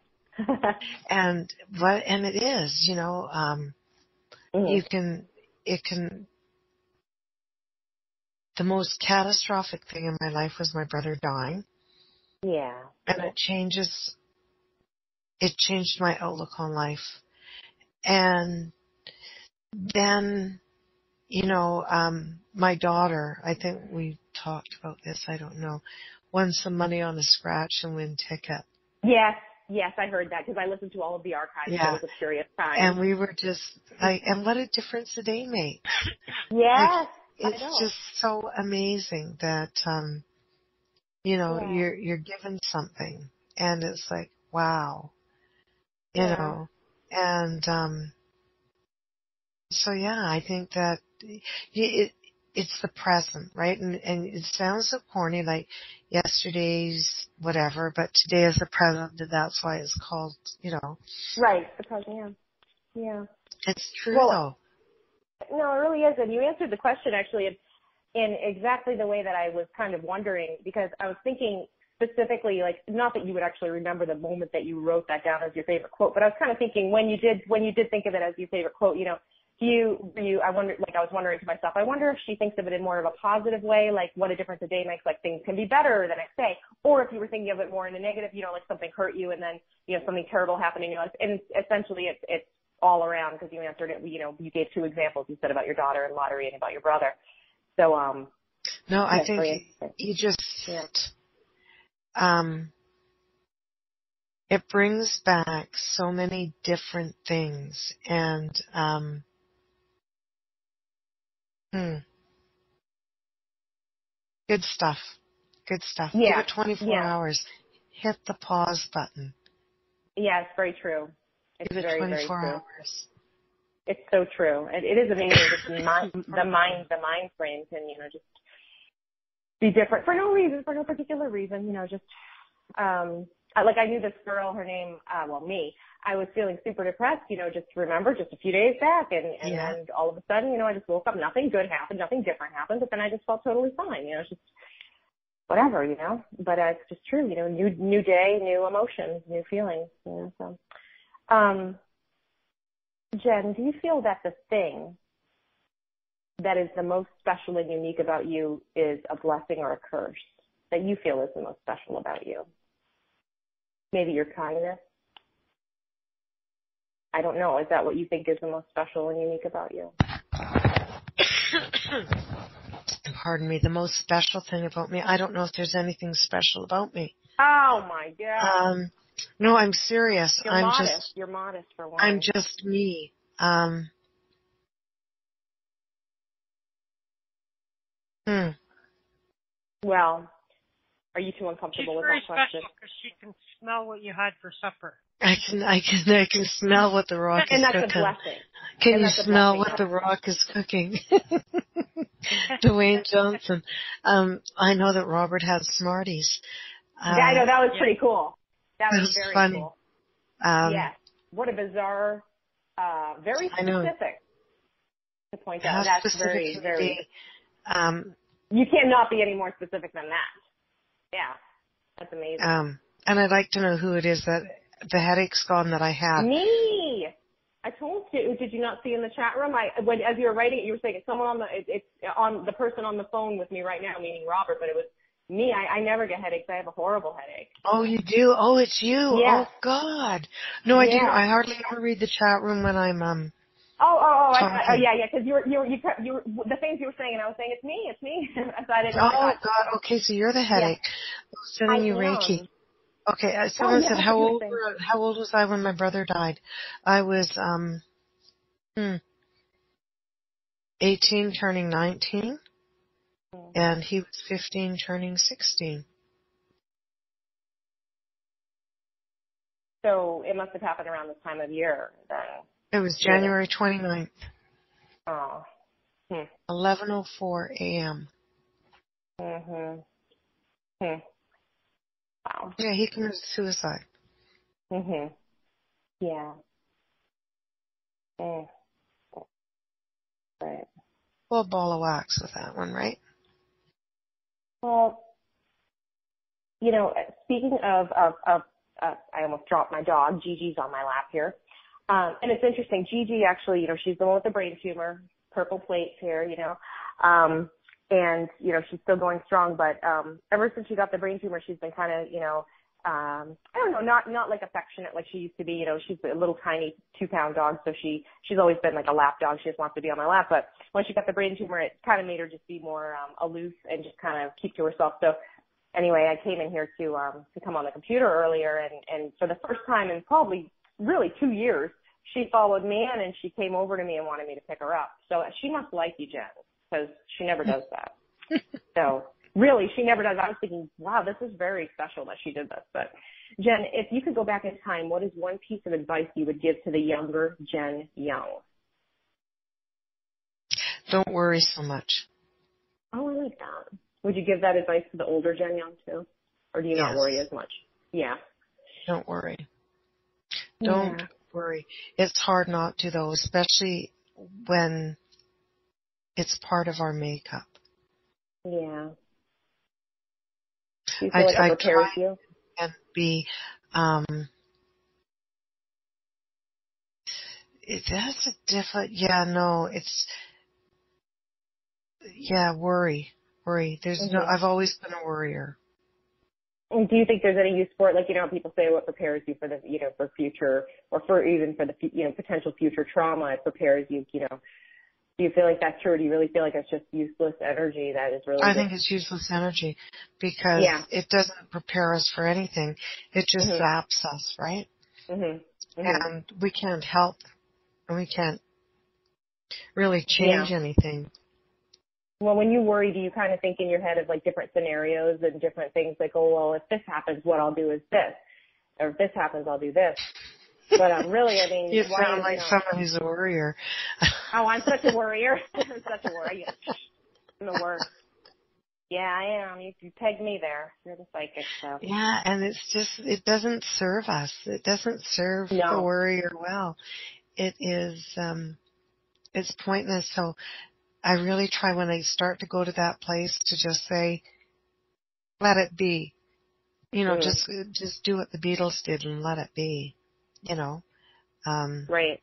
and it is, you know, the most catastrophic thing in my life was my brother dying. Yeah. And it changed my outlook on life. And then, you know, my daughter, I think we talked about this, I don't know, won some money on a scratch and win ticket. Yes, I heard that because I listened to all of the archives. Yeah. It was a curious time. And we were just like, and what a difference a day makes. Yes. Like, it's just so amazing that, you know, you're given something and it's like, wow, you know, and, so yeah, I think that it's the present, right? And it sounds so corny, like yesterday's whatever, but today is the present, and that's why it's called, you know. Right, the present, yeah. It's true, though. No, it really is, and you answered the question actually in exactly the way that I was kind of wondering, because I was thinking specifically, like, not that you would actually remember the moment that you wrote that down as your favorite quote, but I was kind of thinking when you did think of it as your favorite quote, you know, I was wondering to myself, I wonder if she thinks of it in more of a positive way, like what a difference a day makes, like things can be better the next day, or if you were thinking of it more in a negative, you know, like something hurt you and then, you know, something terrible happened in your life. And essentially it's all around because you answered it, you know, you gave two examples. You said about your daughter and lottery and about your brother. So, no, I think you just, it brings back so many different things and, Good stuff. Yeah. Give it 24 hours. Hit the pause button. Yeah, it's very true. It's Give it very, 24 very true. hours. It's so true. It is amazing. Just the mind frame can, you know, just be different for no reason, for no particular reason, you know, just, like I knew this girl, her name, me, I was feeling super depressed, you know, just a few days back and then all of a sudden, you know, I just woke up, nothing good happened, nothing different happened, but then I just felt totally fine, you know, it's just whatever, you know, but it's just true, you know, new day, new emotions, new feelings, you know, so, Jen, do you feel that the thing that is the most special and unique about you is a blessing or a curse that you feel is the most special about you? Maybe your kindness? I don't know. Is that what you think is the most special and unique about you? Pardon me. The most special thing about me? I don't know if there's anything special about me. Oh, my God. No, I'm serious. You're modest for one. I'm just me. Well, are you too uncomfortable with that question? She's very special because she can smell what you had for supper. I can smell what the rock is cooking. And that's a blessing. Can you smell what the rock is cooking? Dwayne Johnson. I know that Robert has Smarties. I know, that was pretty cool. That was very funny. cool. Yes. What a bizarre, very specific to point out. That's very, very... you cannot be any more specific than that. Yeah. That's amazing. And I'd like to know who it is that the headache's gone that I have. Me! I told you. Did you not see in the chat room? As you were writing it, you were saying it's someone on the person on the phone with me right now, meaning Robert, but it was me. I never get headaches. I have a horrible headache. Oh, you do? Oh, it's you. Yes. Oh, God. No, I do. I hardly ever read the chat room when I'm yeah, because you were the things you were saying, and I was saying it's me. God. Okay, so you're the headache. Yeah. Sending you Reiki. Okay, someone said how old was I when my brother died? I was 18 turning 19, and he was 15 turning 16. So it must have happened around this time of year then. It was January 29th. Oh. 11:04 a.m. Wow. Yeah, he committed suicide. Yeah. Right. Well, ball of wax with that one, right? Well, speaking of I almost dropped my dog. Gigi's on my lap here. And it's interesting. Gigi actually, she's the one with the brain tumor, purple plates here, and, she's still going strong. But ever since she got the brain tumor, she's been kind of, I don't know, not like affectionate like she used to be. She's a little tiny 2-pound dog, so she's always been like a lap dog. She just wants to be on my lap. But when she got the brain tumor, it kind of made her just be more aloof and just kind of keep to herself. So anyway, I came in here to come on the computer earlier, and for the first time in probably really 2 years, she followed me in and she came over to me and wanted me to pick her up. So she must like you, Jen, because she never does that. So really, she never does. I was thinking, wow, this is very special that she did this. But Jen, if you could go back in time, what is one piece of advice you would give to the younger Jen Young? Don't worry so much. Oh, I like that. Would you give that advice to the older Jen Young too? Or do you not worry as much? Yeah. Don't worry. Don't worry. It's hard not to, though, especially when it's part of our makeup. Yeah. Do you feel like it prepares you? And be, that's a different, worry. There's I've always been a worrier. And do you think there's any use for it? Like, people say what prepares you for the, for future, or for even for the, potential future trauma, it prepares you, do you feel like that's true, or do you really feel like it's just useless energy that is really... I think it's useless energy because it doesn't prepare us for anything. It just zaps us, right? And we can't help, and we can't really change anything. Well, when you worry, do you kind of think in your head of like different scenarios and different things like, oh, well, if this happens, what I'll do is this. Or if this happens, I'll do this. But really, I mean... You sound like someone who's a worrier. Oh, I'm such a worrier. I'm such a worrier. I'm the worst. Yeah, I am. You pegged me there. You're the psychic, so... Yeah, and it doesn't serve us. It doesn't serve the worrier well. It is, it's pointless, so... I really try when I start to go to that place to just say, let it be. Just do what the Beatles did and let it be, Right.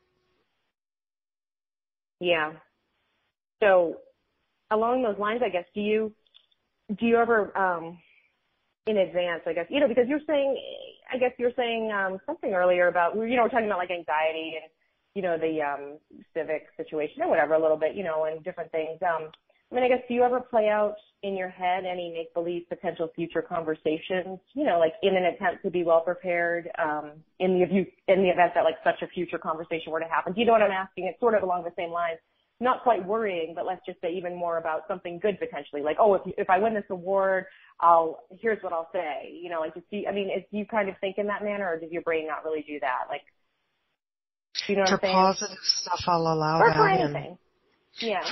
Yeah. So along those lines, I guess, do you ever, in advance, I guess, because you're saying something earlier about, we're talking about like anxiety and, the civic situation or whatever a little bit, and different things. I guess, do you ever play out in your head any make-believe potential future conversations, like in an attempt to be well prepared, in the event that like such a future conversation were to happen? Do you know what I'm asking? It's sort of along the same lines. Not quite worrying, but let's just say even more about something good potentially. Like, oh, if I win this award, here's what I'll say. Do you kind of think in that manner, or does your brain not really do that? Like, do you know what I'm saying? For positive stuff, I'll allow or that for in. anything. Yeah.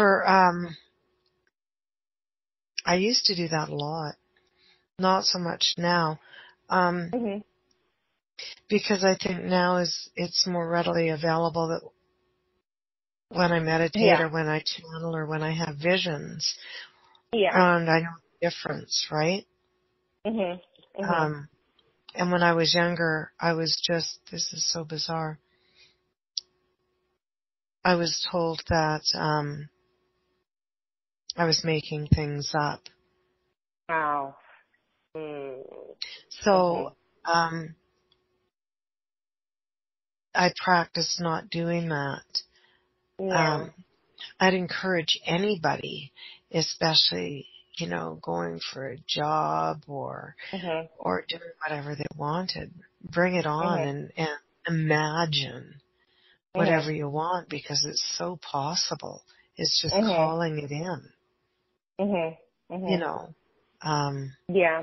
I used to do that a lot. Not so much now. Because I think now it's more readily available that when I meditate or when I channel or when I have visions. Yeah. And I know the difference, right? And when I was younger, I was this is so bizarre. I was told that I was making things up. Wow. So I practiced not doing that. Yeah. I'd encourage anybody, especially, going for a job or doing whatever they wanted, bring it on and imagine whatever you want, because it's so possible. It's just calling it in. Yeah.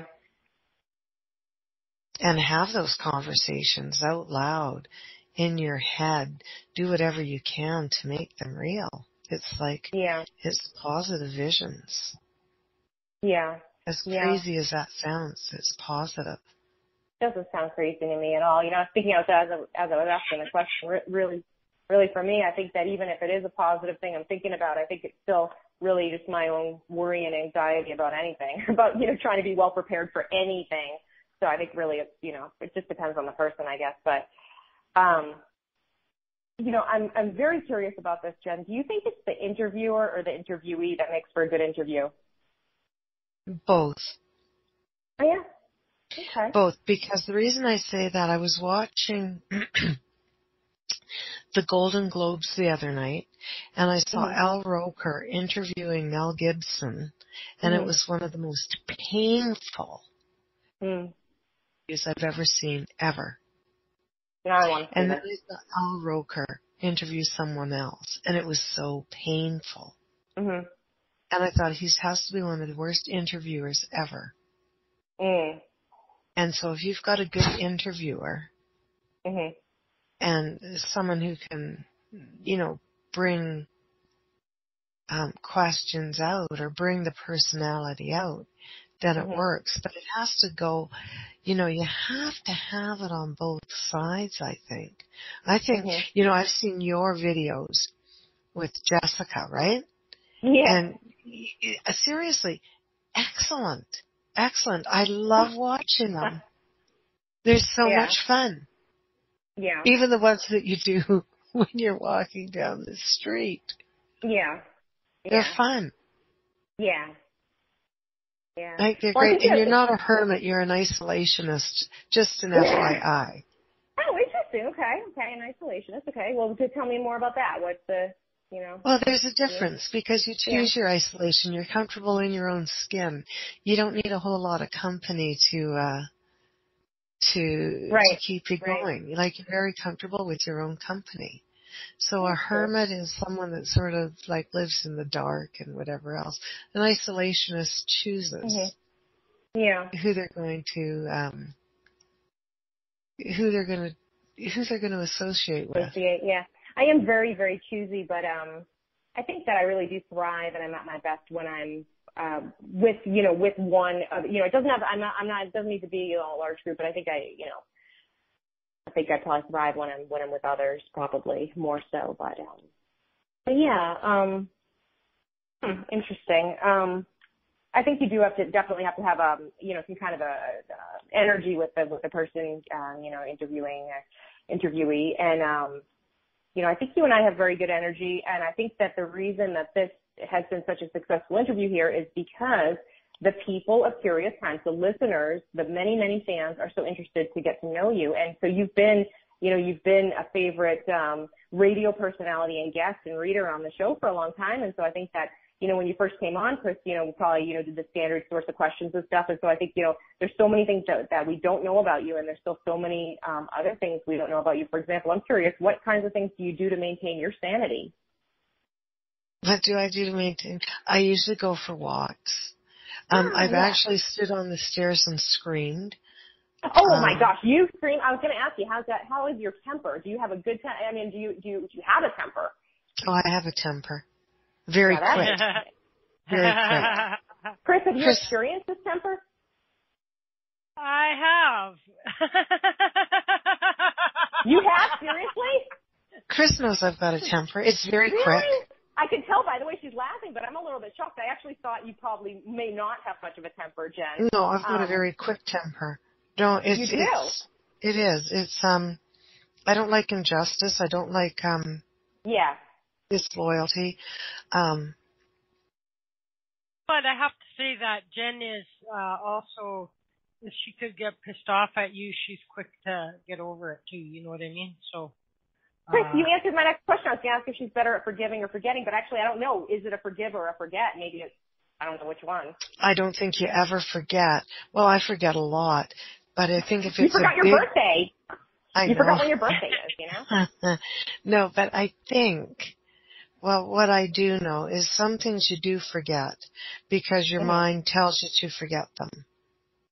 And have those conversations out loud in your head. Do whatever you can to make them real. It's like, it's positive visions. Yeah. As crazy as that sounds, it's positive. Doesn't sound crazy to me at all. I was thinking as I was asking the question, really for me, I think that even if it is a positive thing I'm thinking about, I think it's still really just my own worry and anxiety about anything, about, trying to be well prepared for anything. So I think really it's, it just depends on the person, I guess. But, I'm very curious about this, Jen. Do you think it's the interviewer or the interviewee that makes for a good interview? Both. Oh, yeah? Okay. Both, because the reason I say that, I was watching the Golden Globes the other night, and I saw Al Roker interviewing Mel Gibson, and it was one of the most painful interviews I've ever seen, ever. Now I want to see and this. then I saw Al Roker interview someone else, and it was so painful. And I thought, he has to be one of the worst interviewers ever. And so if you've got a good interviewer and someone who can, bring questions out or bring the personality out, then it works. But it has to go, you have to have it on both sides, I think. I think, I've seen your videos with Jessica, right? Yeah. And seriously, excellent. Excellent. I love watching them. They're so much fun. Yeah. Even the ones that you do when you're walking down the street. Yeah. They're fun. Yeah. Yeah. Like, they're great. And you're not a hermit, you're an isolationist. Just an FYI. Oh, interesting. Okay. An isolationist. Okay. Well, tell me more about that. What's the, Well, there's a difference because you choose your isolation. You're comfortable in your own skin. You don't need a whole lot of company to keep you going. Like, you're very comfortable with your own company. So a hermit is someone that sort of like lives in the dark and whatever else. An isolationist chooses who they're going to associate with. Yeah. I am very, very choosy, but I think that I really do thrive and I'm at my best when I'm with one. It doesn't have. It doesn't need to be a large group, but I think I probably thrive when I'm with others, probably more so. But yeah, interesting. I think you do definitely have to have some kind of a energy with the person interviewee, and I think you and I have very good energy, and I think that the reason that this has been such a successful interview here is because the people of Curious Times, the listeners, the many, many fans are so interested to get to know you. And so you've been a favorite radio personality and guest and reader on the show for a long time. And so I think that, when you first came on, Chris, we probably, did the standard source of questions and stuff. And so I think, there's so many things that we don't know about you, and there's still so many other things we don't know about you. For example, I'm curious, what kinds of things do you do to maintain your sanity? What do I do to maintain? I usually go for walks. I've actually stood on the stairs and screamed. Oh my gosh, you scream! I was going to ask you, how is your temper? Do you have a good temper? I mean, do you have a temper? Oh, I have a temper. Very quick. Very quick. Chris, have you experienced this temper? I have. You have? Seriously? Chris knows I've got a temper. It's very really? quick. I can tell by the way she's laughing, but I'm a little bit shocked. I actually thought you probably may not have much of a temper, Jen. No, I've got a very quick temper. No, you do? It is. It's I don't like injustice. I don't like disloyalty. But I have to say that Jen is also, if she could get pissed off at you, she's quick to get over it too. You know what I mean? So. Chris, you answered my next question. I was going to ask if she's better at forgiving or forgetting, but actually I don't know. Is it a forgive or a forget? Maybe it's, I don't know which one. I don't think you ever forget. Well, I forget a lot, but I think if it's You forgot your birthday. You forgot when your birthday is, No, but I think, well, what I do know is some things you do forget because your mind tells you to forget them.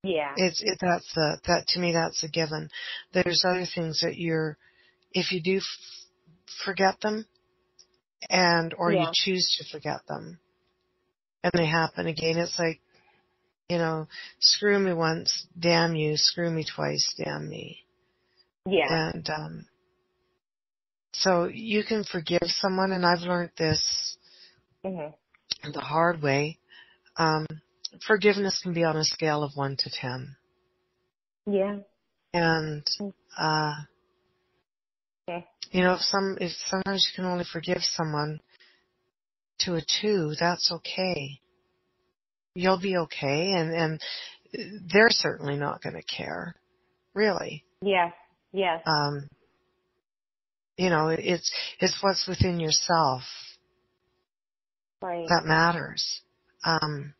Yeah. That to me, that's a given. There's other things that if you do forget them or you choose to forget them and they happen again, it's like, screw me once, damn you, screw me twice, damn me. Yeah. And so you can forgive someone, and I've learned this the hard way. Forgiveness can be on a scale of 1 to 10. Yeah. And if sometimes you can only forgive someone to a 2, that's okay. You'll be okay, and they're certainly not going to care, really. Yes. Yes. It's what's within yourself that matters. And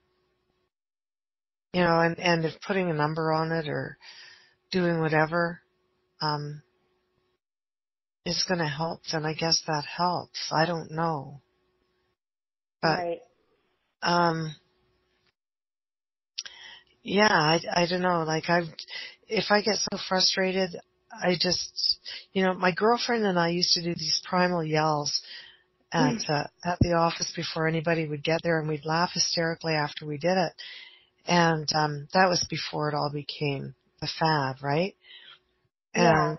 if putting a number on it or doing whatever is going to help, then I guess that helps. I don't know. But, I don't know. Like if I get so frustrated, I just, my girlfriend and I used to do these primal yells at the office before anybody would get there, and we'd laugh hysterically after we did it. And that was before it all became the fad, right? Yeah. And,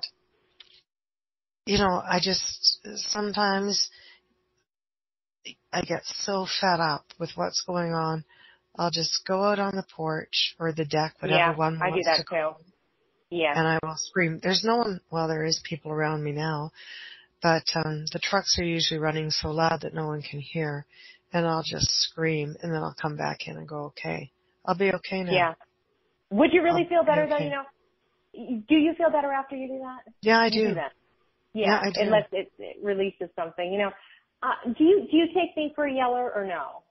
I just, sometimes I get so fed up with what's going on, I'll just go out on the porch or the deck, whatever one wants I do that to too. Yeah. And I will scream. There's no one, well, there is people around me now, but the trucks are usually running so loud that no one can hear. And I'll just scream, and then I'll come back in and go, okay. I'll be okay now. Yeah. Would you really feel better, though, do you feel better after you do that? Yeah, I do. You do that? Yeah, I do. Unless it releases something. Do you take me for a yeller or no?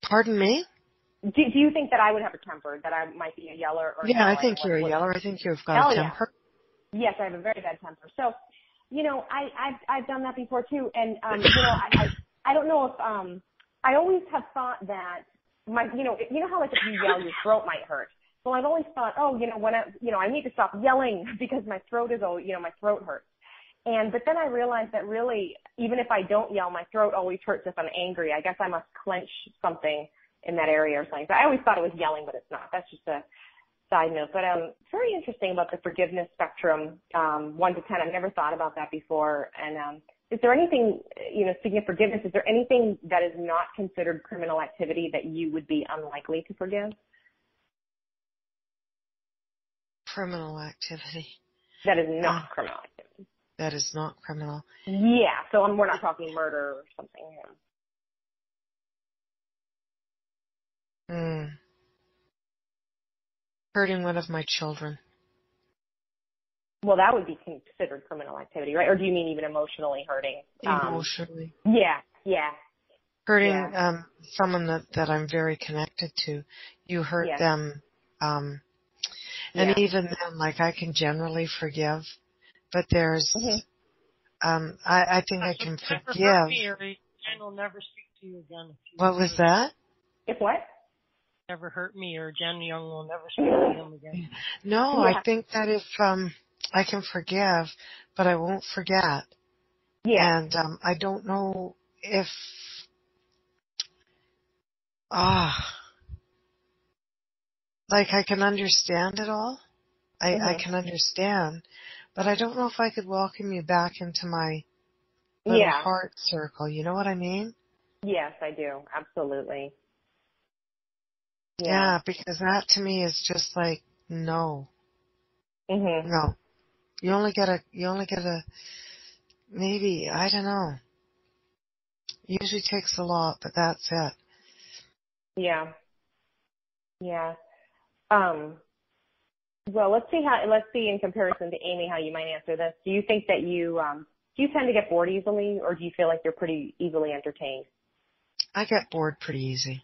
Pardon me? Do you think that I would have a temper, that I might be a yeller or no? Yeah, I think you're a yeller. I think you've got a temper. Yeah. Yes, I have a very bad temper. So, I've done that before too, and I don't know if I always have thought that how like if you yell your throat might hurt. Well, I've always thought, when I need to stop yelling because my throat is my throat hurts. But then I realized that really, even if I don't yell, my throat always hurts if I'm angry. I guess I must clench something in that area or something. So I always thought it was yelling, but it's not. That's just a side note. But very interesting about the forgiveness spectrum, 1 to 10. I've never thought about that before. And is there anything, speaking of forgiveness, is there anything that is not considered criminal activity that you would be unlikely to forgive? Criminal activity. That is not criminal activity. That is not criminal. Yeah. So we're not talking murder or something. Hurting one of my children. Well, that would be considered criminal activity, right? Or do you mean even emotionally hurting? Emotionally. Yeah. Hurting someone that I'm very connected to. You hurt them. And even then, like, I can generally forgive, but there's, I think I can forgive. Hurt me, or Jen will never speak to you again. What was that? If what? Never hurt me, or Jen Young will never speak to him again. No, I think that if I can forgive, but I won't forget. Yeah. And I don't know if like I can understand it all. I can understand, but I don't know if I could welcome you back into my little heart circle. You know what I mean? Yes, I do. Absolutely. Yeah, because that to me is just like no. No. You only get a maybe, I don't know. Usually takes a lot, but that's it. Yeah. Well, let's see in comparison to Amy how you might answer this. Do you think that you tend to get bored easily, or do you feel like you're pretty easily entertained? I get bored pretty easy.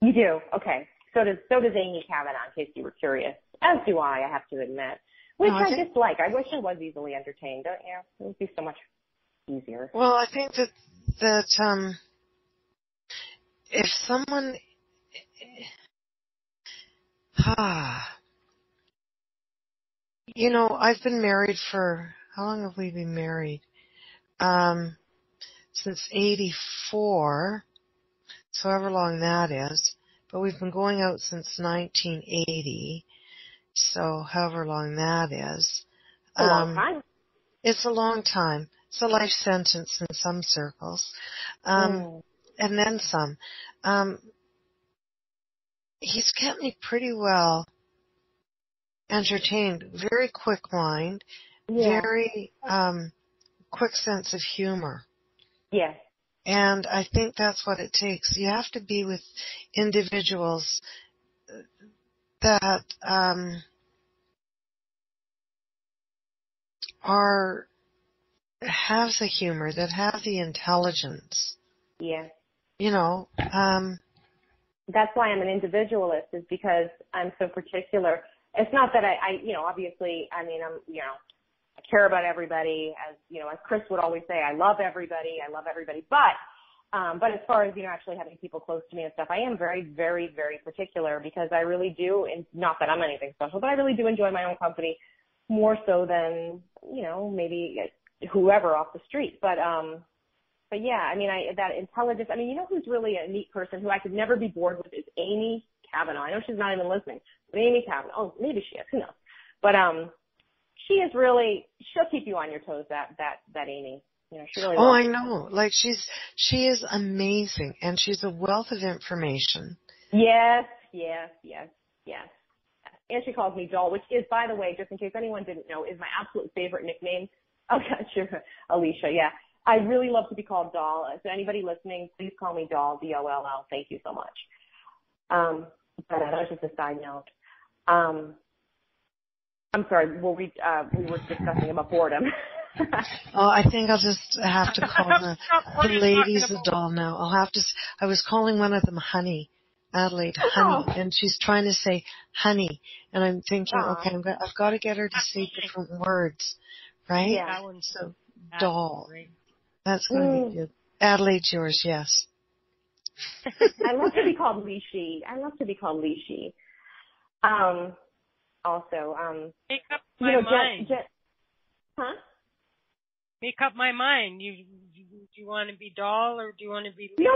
You do? Okay. So does Amy Kavanaugh, in case you were curious. As do I have to admit. Which I dislike. I wish I was easily entertained, don't you? It would be so much easier. Well, I think that if someone you know, I've been married for, how long have we been married? Since 84, so however long that is. But we've been going out since 1980, so however long that is. A long time. It's a long time. It's a life sentence in some circles. And then some. He's kept me pretty well entertained. Very quick mind. Very quick sense of humor. Yes. And I think that's what it takes. You have to be with individuals that have the humor, that have the intelligence. Yeah. You know. That's why I'm an individualist, is because I'm so particular. It's not that I obviously, I mean, I'm, I care about everybody, as Chris would always say, I love everybody, but as far as, actually having people close to me and stuff, I am very, very, very particular, because I really do, and not that I'm anything special, but I really do enjoy my own company more so than, maybe whoever off the street. But yeah, I mean, that intelligence, I mean, who's really a neat person who I could never be bored with is Amy Kavanaugh. I know she's not even listening, but Amy Kavanaugh, oh, maybe she is, who knows. But she is really, she'll keep you on your toes, that Amy. She really I know. Like, she is amazing, and she's a wealth of information. Yes. And she calls me Doll, which is, by the way, just in case anyone didn't know, is my absolute favorite nickname. Oh, gotcha, Alicia, yeah. I really love to be called Doll. So anybody listening, please call me Doll, D-O-L-L. Thank you so much. But that was just a side note. I'm sorry, we were discussing about boredom. I think I'll just have to call the ladies a doll now. I was calling one of them Honey, Adelaide, Honey, and she's trying to say honey, and I'm thinking, okay, I've got to get her to say different words, right? Yeah. So, doll. That's going to be good. Adelaide's yours, yes. I love to be called Lishi. Also, make up my mind. Huh? Make up my mind. Do you want to be Doll, or do you want to be? No.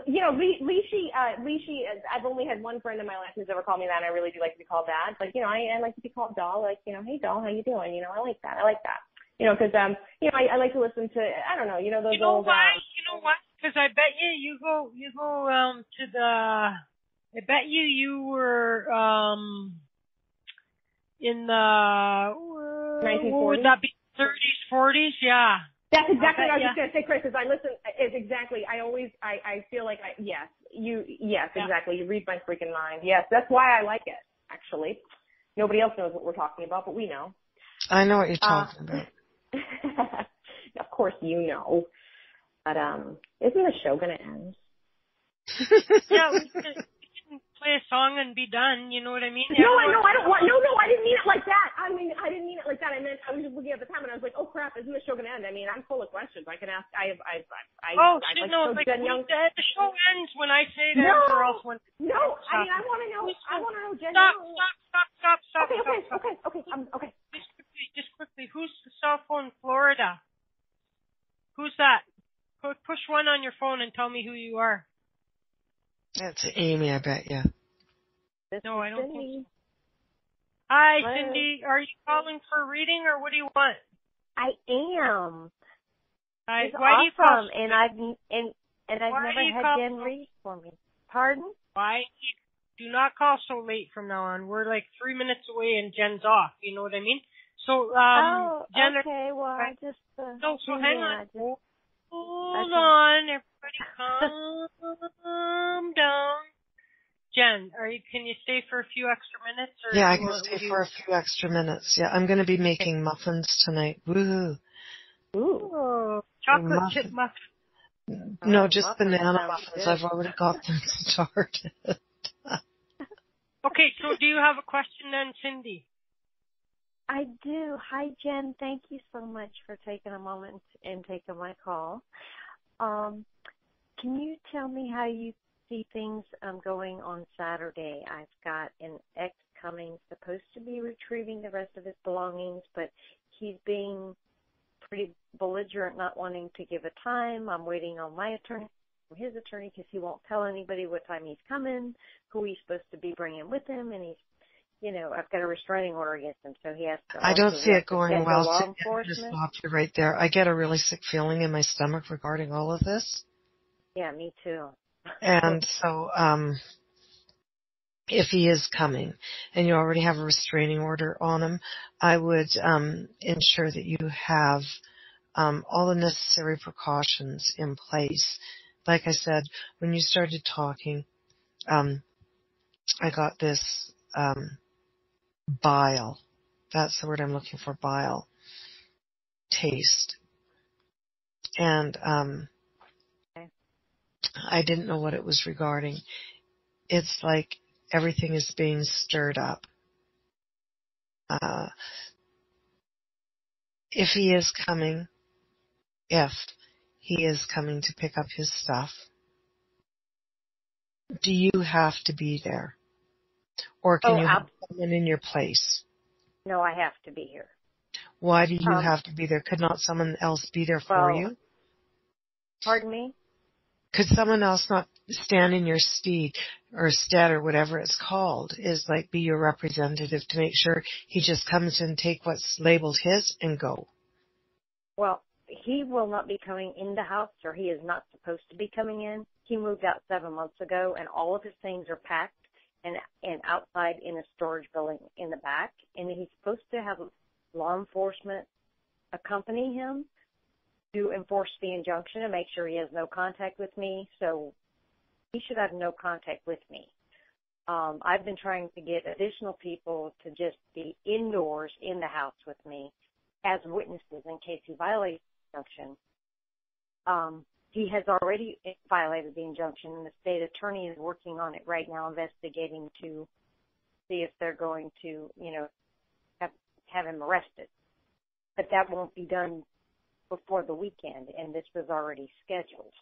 Lishi. I've only had one friend in my life who's ever called me that, and I really do like to be called that. But I like to be called Doll. Like, hey Doll, how you doing? I like that. Because I like to listen to, I don't know, those old. Why? You know what? Because I bet you go to the. I bet you were in the 1940s. What would that be? 30s, 40s, yeah. That's exactly what I was just going to say, Chris. As I listen, it's exactly. I feel like yes, Yes, exactly. You read my freaking mind. Yes, that's why I like it, actually. Nobody else knows what we're talking about, but we know. I know what you're talking about. Of course you know. But, isn't the show going to end? Yeah, we can play a song and be done. You know what I mean? No, I don't want. No, I didn't mean it like that. I didn't mean it like that. I meant I was just looking at the time and I was like, oh crap, isn't the show gonna end? I mean, I'm full of questions. I can ask. The show ends when I say that. Or else when I want to know. I want to know. Jen, Stop. Okay. Just quickly. Who's the cell phone, Florida? Who's that? Push one on your phone and tell me who you are. That's Amy, I bet you. No, I don't think so. Hi, hello. Cindy. Are you calling for a reading or what do you want? I am. Hi. It's why awesome, do you call? And I've never had Jen read for me. Pardon? Why? Do not call so late from now on. We're like 3 minutes away and Jen's off. You know what I mean? So, Jen. Okay. Well, I just. So hang on. Hold on, everybody, calm down. Jen, can you stay for a few extra minutes? Or yeah, I can stay for a few extra minutes. Yeah, I'm going to be making muffins tonight. Woohoo! Ooh, chocolate chip muffins. No, just banana muffins. I've already got them started. Okay, so do you have a question then, Cindy? I do. Hi, Jen. Thank you so much for taking a moment and taking my call. Can you tell me how you see things going on Saturday? I've got an ex coming, supposed to be retrieving the rest of his belongings, but he's being pretty belligerent, not wanting to give a time. I'm waiting on my attorney, from his attorney, because he won't tell anybody what time he's coming, who he's supposed to be bringing with him, and he's, I've got a restraining order against him, so he has to. I don't see it going well. Just stop you right there. I get a really sick feeling in my stomach regarding all of this. Yeah, me too. And so, if he is coming and you already have a restraining order on him, I would ensure that you have all the necessary precautions in place. Like I said, when you started talking, I got this bile. That's the word I'm looking for, bile. Taste. And I didn't know what it was regarding. It's like everything is being stirred up. If he is coming to pick up his stuff, do you have to be there? Or can you have someone in your place? No, I have to be here. Why do you have to be there? Could not someone else be there for you? Pardon me? Could someone else not stand in your stead or whatever it's called, be your representative to make sure he just comes and take what's labeled his and go? Well, he will not be coming in the house, or he is not supposed to be coming in. He moved out 7 months ago, and all of his things are packed and outside in a storage building in the back. And he's supposed to have law enforcement accompany him to enforce the injunction and make sure he has no contact with me. So he should have no contact with me. I've been trying to get additional people to just be indoors in the house with me as witnesses in case he violates the injunction. He has already violated the injunction, and the state attorney is working on it right now, investigating to see if they're going to, have him arrested. But that won't be done before the weekend, and this was already scheduled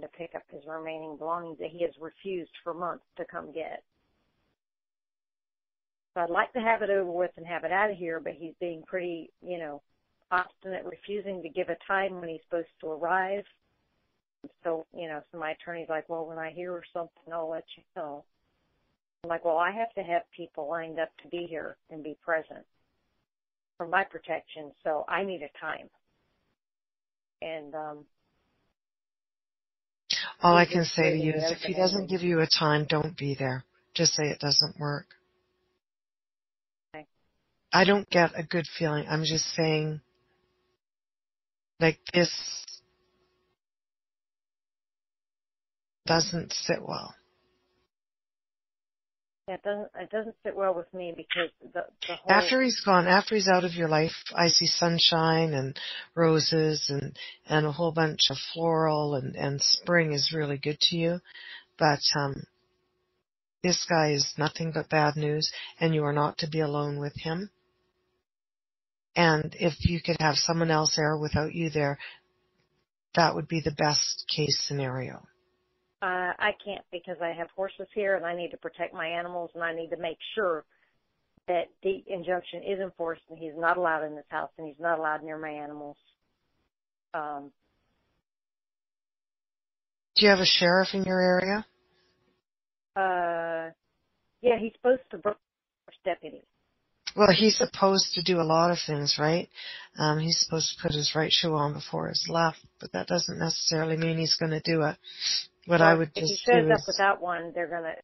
to pick up his remaining belongings that he has refused for months to come get. So I'd like to have it over with and have it out of here, but he's being pretty, obstinate, refusing to give a time when he's supposed to arrive. So, so my attorney's like, well, when I hear something, I'll let you know. I'm like, well, I have to have people lined up to be here and be present for my protection, so I need a time. And all I can say to you is if he doesn't give you a time, don't be there. Just say it doesn't work. Okay. I don't get a good feeling. I'm just saying, like this, doesn't sit well. It doesn't sit well with me because the whole... After he's gone, after he's out of your life, I see sunshine and roses and a whole bunch of floral and spring is really good to you. But this guy is nothing but bad news, and you are not to be alone with him. And if you could have someone else there without you there, that would be the best case scenario. I can't because I have horses here and I need to protect my animals and I need to make sure that the injunction is enforced and he's not allowed in this house and he's not allowed near my animals. Do you have a sheriff in your area? Yeah, he's supposed to bring deputy. Well, he's supposed to do a lot of things, right? He's supposed to put his right shoe on before his left, but that doesn't necessarily mean he's going to do it. I would if just he shows do up is, without one, I'm going to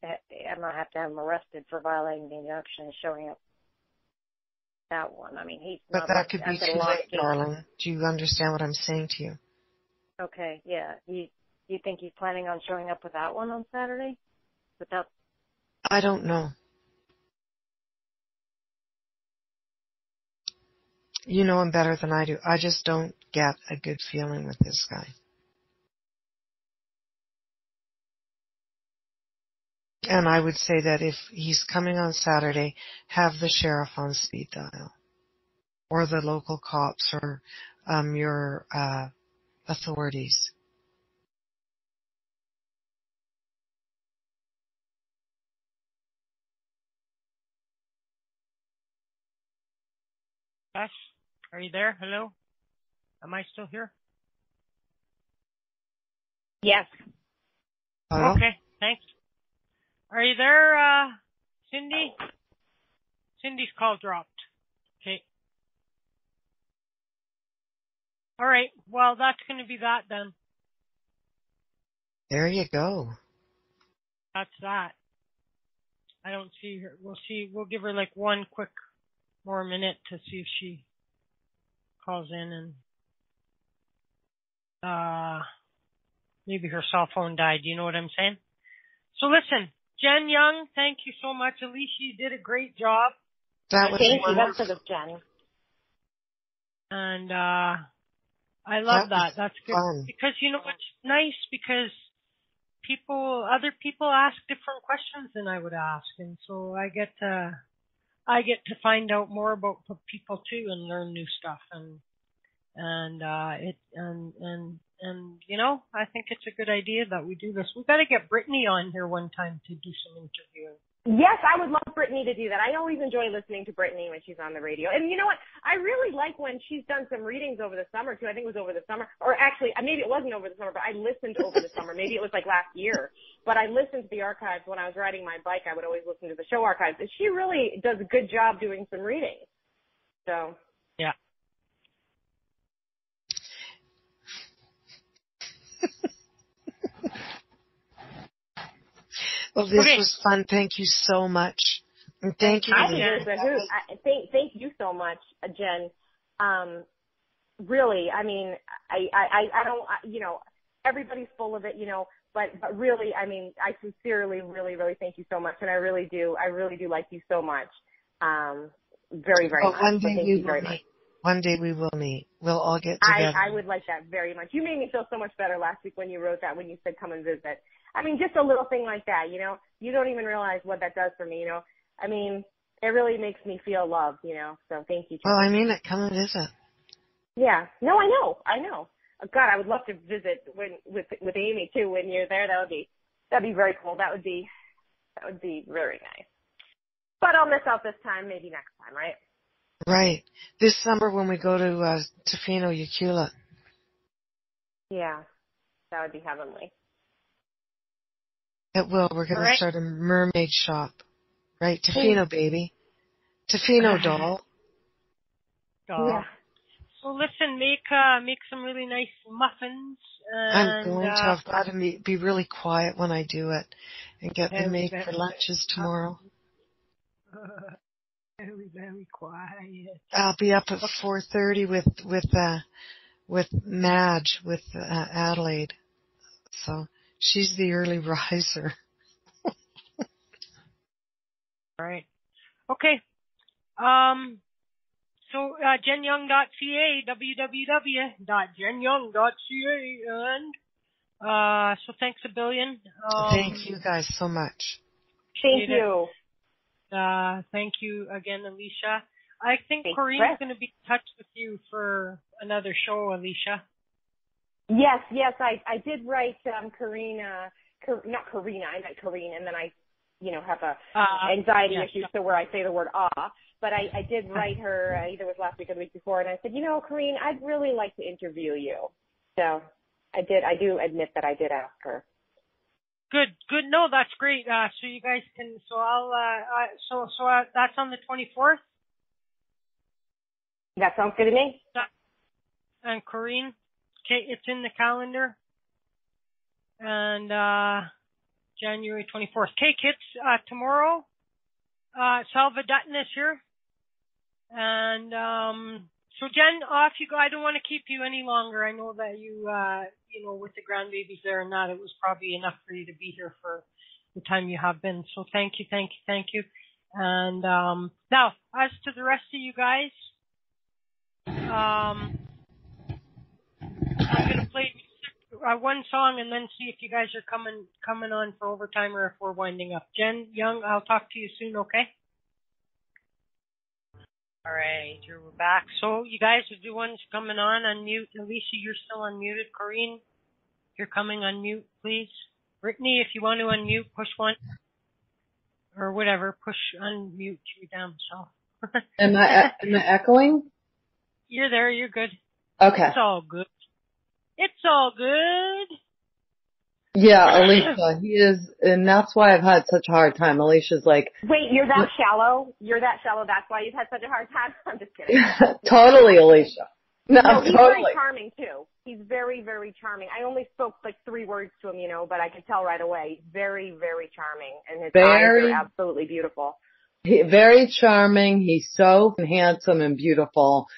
have to have him arrested for violating the injunction and showing up without one. I mean, he's but not... that like, could be too late, darling. Do you understand what I'm saying to you? Okay, yeah. You think he's planning on showing up without one on Saturday? I don't know. You know him better than I do. I just don't get a good feeling with this guy. And I would say that if he's coming on Saturday, have the sheriff on speed dial. Or the local cops or your authorities. Beth, are you there? Hello? Am I still here? Yes. Hello? Okay, thanks. Are you there, Cindy? Cindy's call dropped. Okay. All right. Well, that's going to be that then. There you go. That's that. I don't see her. We'll see. We'll give her like one quick more minute to see if she calls in and maybe her cell phone died. You know what I'm saying? So listen, Jen Young, thank you so much. Alicia, you did a great job. That was Thank you. wonderful. That's for this, Jen. And I love that. That's good. Fun. Because you know it's nice because other people ask different questions than I would ask, and so I get to find out more about people too and learn new stuff and you know, I think it's a good idea that we do this. We've got to get Brittany on here one time to do some interviewing. Yes, I would love Brittany to do that. I always enjoy listening to Brittany when she's on the radio. And you know what? I really like when she's done some readings over the summer, too. I think it was over the summer. Or actually, maybe it wasn't over the summer, but I listened over the summer. Maybe it was like last year. But I listened to the archives when I was riding my bike. I would always listen to the show archives. And she really does a good job doing some readings. So. Yeah. Well, this was fun. Thank you so much. And thank you. Thank you so much, Jen. Really, I mean, I don't, you know, everybody's full of it, you know, but really, I mean, I sincerely, really, really thank you so much. And I really do like you so much. Very, very much. One day thank you very much. One day we will meet. We'll all get together. I would like that very much. You made me feel so much better last week when you wrote that, when you said come and visit. I mean, just a little thing like that, you know. You don't even realize what that does for me, you know. I mean, it really makes me feel loved, you know. So thank you. Well, I mean it. Come and visit. Yeah. No, I know. God, I would love to visit with Amy too when you're there. That'd be very cool. That would be very nice. But I'll miss out this time. Maybe next time, right? Right. This summer when we go to Tofino, Ucula. Yeah, that would be heavenly. It will. We're going to start a mermaid shop. Right? Tofino, baby. Tofino doll. Yeah. So listen, make some really nice muffins. I'm going to. I've got to be really quiet when I do it and get them made for lunches tomorrow. Very, very quiet. I'll be up at 4:30 with Madge, with Adelaide. So She's the early riser. All right. Okay. So, jenyoung.ca, www.jenyoung.ca, and, so thanks a billion. Thank you guys so much. Thank you. Thank you again, Alicia. I think Thanks, Corinne's going to be in touch with you for another show, Alicia. Yes, I did write, not Karina, I meant Corrine, and then I, have a anxiety issue, so where I say the word but I did write her, either it was last week or the week before, and I said, Corrine, I'd really like to interview you. So I do admit that I did ask her. Good. No, that's great. So you guys can, so I'll, that's on the 24th? That sounds good to me. And Corinne, okay, it's in the calendar. And, January 24th. Okay, kids, tomorrow, Salva Dutton is here. And, so Jen, off you go. I don't want to keep you any longer. I know that you, with the grandbabies there and that, it was probably enough for you to be here for the time you have been. So thank you. And, now, as to the rest of you guys, I'm going to play one song and then see if you guys are coming on for overtime or if we're winding up. Jen Young, I'll talk to you soon, okay? All right, we're back. So you guys are the ones coming on unmute. Alicia, you're still unmuted. Corinne, you're coming unmute, please. Brittany, if you want to unmute, push one. Or whatever, push unmute your damn self. Am I echoing? You're there, you're good. Okay. It's all good. Yeah, Alicia, he is, and that's why I've had such a hard time. Alicia's like, wait, you're that shallow? That's why you've had such a hard time? I'm just kidding. Totally, Alicia. No, he's totally. very charming too. He's very, very charming. I only spoke like 3 words to him, but I could tell right away. He's very, very charming, and his eyes are absolutely beautiful. Very charming. He's so handsome and beautiful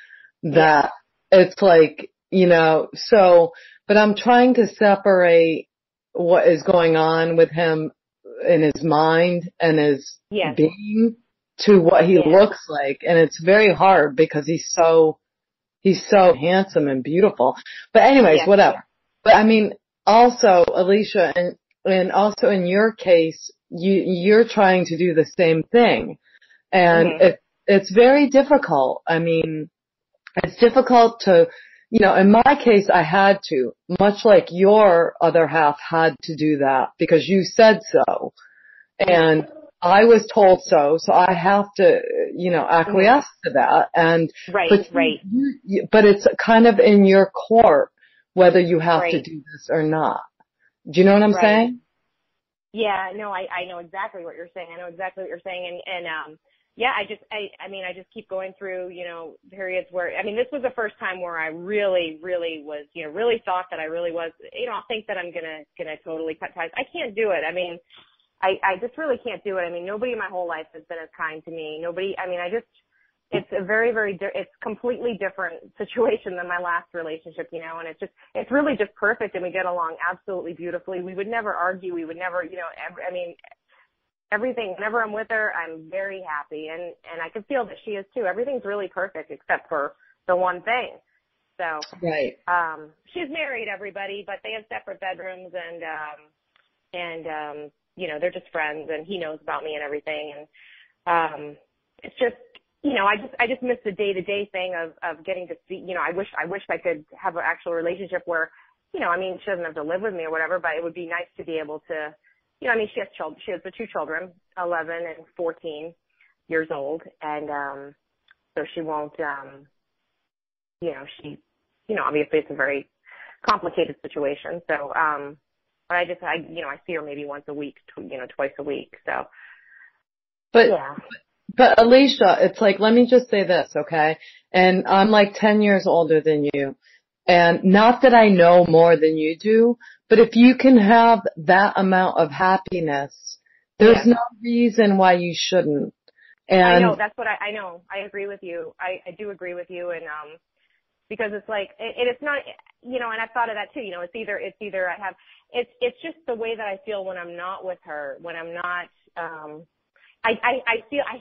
that it's like, but I'm trying to separate what is going on with him in his mind and his being to what he looks like. And it's very hard because he's so handsome and beautiful. But anyways, whatever. But I mean, also, Alicia, and also in your case, you're trying to do the same thing. And it's very difficult. I mean, it's difficult to, in my case, I had to, much like your other half had to do that because you said so. And I was told so I have to, acquiesce to that. And, but it's kind of in your court whether you have to do this or not. Do you know what I'm saying? Yeah, no, I know exactly what you're saying. And I just keep going through, periods where, this was the first time where I really, really was, really thought that I really was, I think that I'm gonna totally cut ties. I can't do it. I just really can't do it. Nobody in my whole life has been as kind to me. Nobody, it's a very, very, it's completely different situation than my last relationship, and it's really just perfect and we get along absolutely beautifully. We would never argue. We would never, everything, whenever I'm with her, I'm very happy and I can feel that she is too. Everything's really perfect except for the one thing. So, she's married, everybody, but they have separate bedrooms and they're just friends and he knows about me and everything. And, it's just, I just miss the day-to-day thing of getting to see, I wish I could have an actual relationship where, she doesn't have to live with me or whatever, but it would be nice to be able to, she has children. She has the 2 children, 11 and 14 years old. And, so she won't, obviously it's a very complicated situation. So, but I see her maybe once a week, twice a week. So, But Alicia, it's like, let me just say this, okay? And I'm like 10 years older than you. And not that I know more than you do, but if you can have that amount of happiness, there's no reason why you shouldn't. And I know, that's what I know. I agree with you. I do agree with you. And, because it's like, it's not, and I've thought of that too, it's either it's just the way that I feel when I'm not with her, when I'm not, I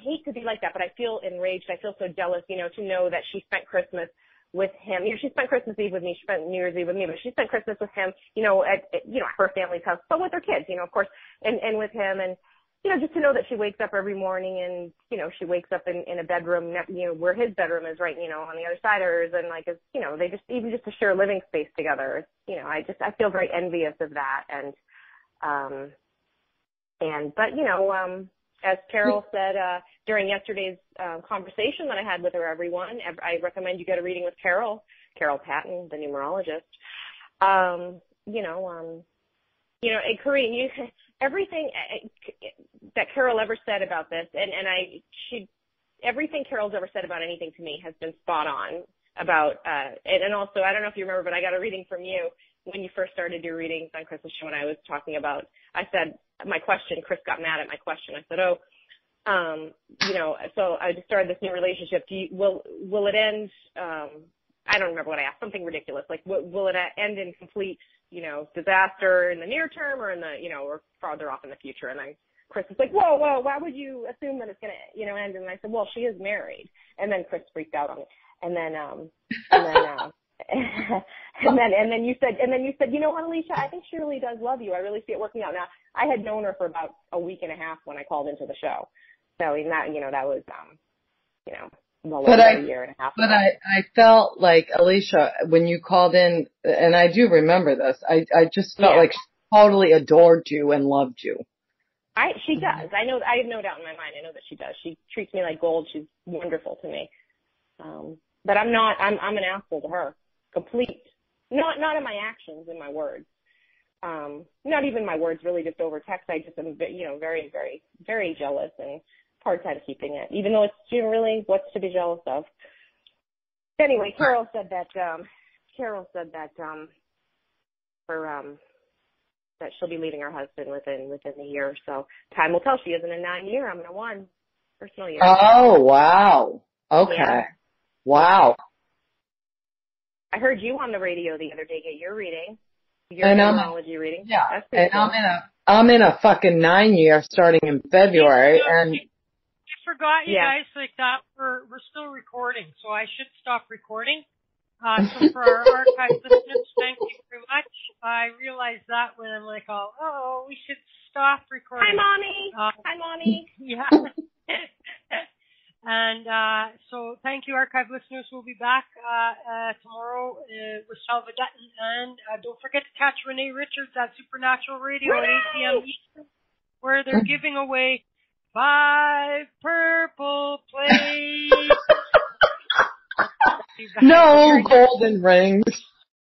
hate to be like that, but I feel enraged. I feel so jealous, to know that she spent Christmas with him. She spent Christmas Eve with me. She spent New Year's Eve with me, but she spent Christmas with him, at her family's house, but with her kids, of course, and with him. And, just to know that she wakes up every morning and, she wakes up in a bedroom, where his bedroom is right, on the other side of hers. And like, it's, they just, even just to share living space together, I feel very envious of that. As Carol said, during yesterday's conversation that I had with everyone, I recommend you get a reading with Carol Patton, the numerologist. Corinne, everything that Carol ever said about this, everything Carol's ever said about anything to me has been spot on about, and also, I don't know if you remember, but I got a reading from you when you first started your readings on Chris's show, when I was talking about, I said, my question, Chris got mad at my question. I said, so I just started this new relationship. Will it end, I don't remember what I asked, something ridiculous. Like, will it end in complete, disaster in the near term or in the, or farther off in the future? And Chris was like, whoa, why would you assume that it's going to, end? And I said, well, she is married. And then Chris freaked out on me. And then you said, Alicia, I think she really does love you. I really see it working out. Now, I had known her for about a week and a half when I called into the show. So, that was, well over a year and a half ago. But I felt like, Alicia, when you called in, and I do remember this, I just felt like she totally adored you and loved you. She does. I have no doubt in my mind. I know that she does. She treats me like gold. She's wonderful to me. But I'm an asshole to her. Complete. Not in my actions, in my words. Not even my words, really, just over text. I just am, very, very, very jealous and hard time keeping it, even though it's really what's to be jealous of. Anyway, Carol said that that she'll be leaving her husband within the year. So time will tell. She isn't a 9-year. I'm in a 1 personal year. Oh, wow. Okay. Yeah. Wow. I heard you on the radio the other day get your reading. Your numerology reading. Yeah. That's pretty cool. I'm in a fucking 9-year starting in February, and I forgot you guys like that. We're still recording, so I should stop recording. So for our archive listeners, thank you very much. I realized that when I'm like, we should stop recording. Hi, Mommy. Yeah. And so thank you, archive listeners. We'll be back tomorrow with Salva Dutton. And don't forget to catch Renee Richards at Supernatural Radio at 8 p.m. Eastern, where they're giving away 5 purple plates. No golden rings.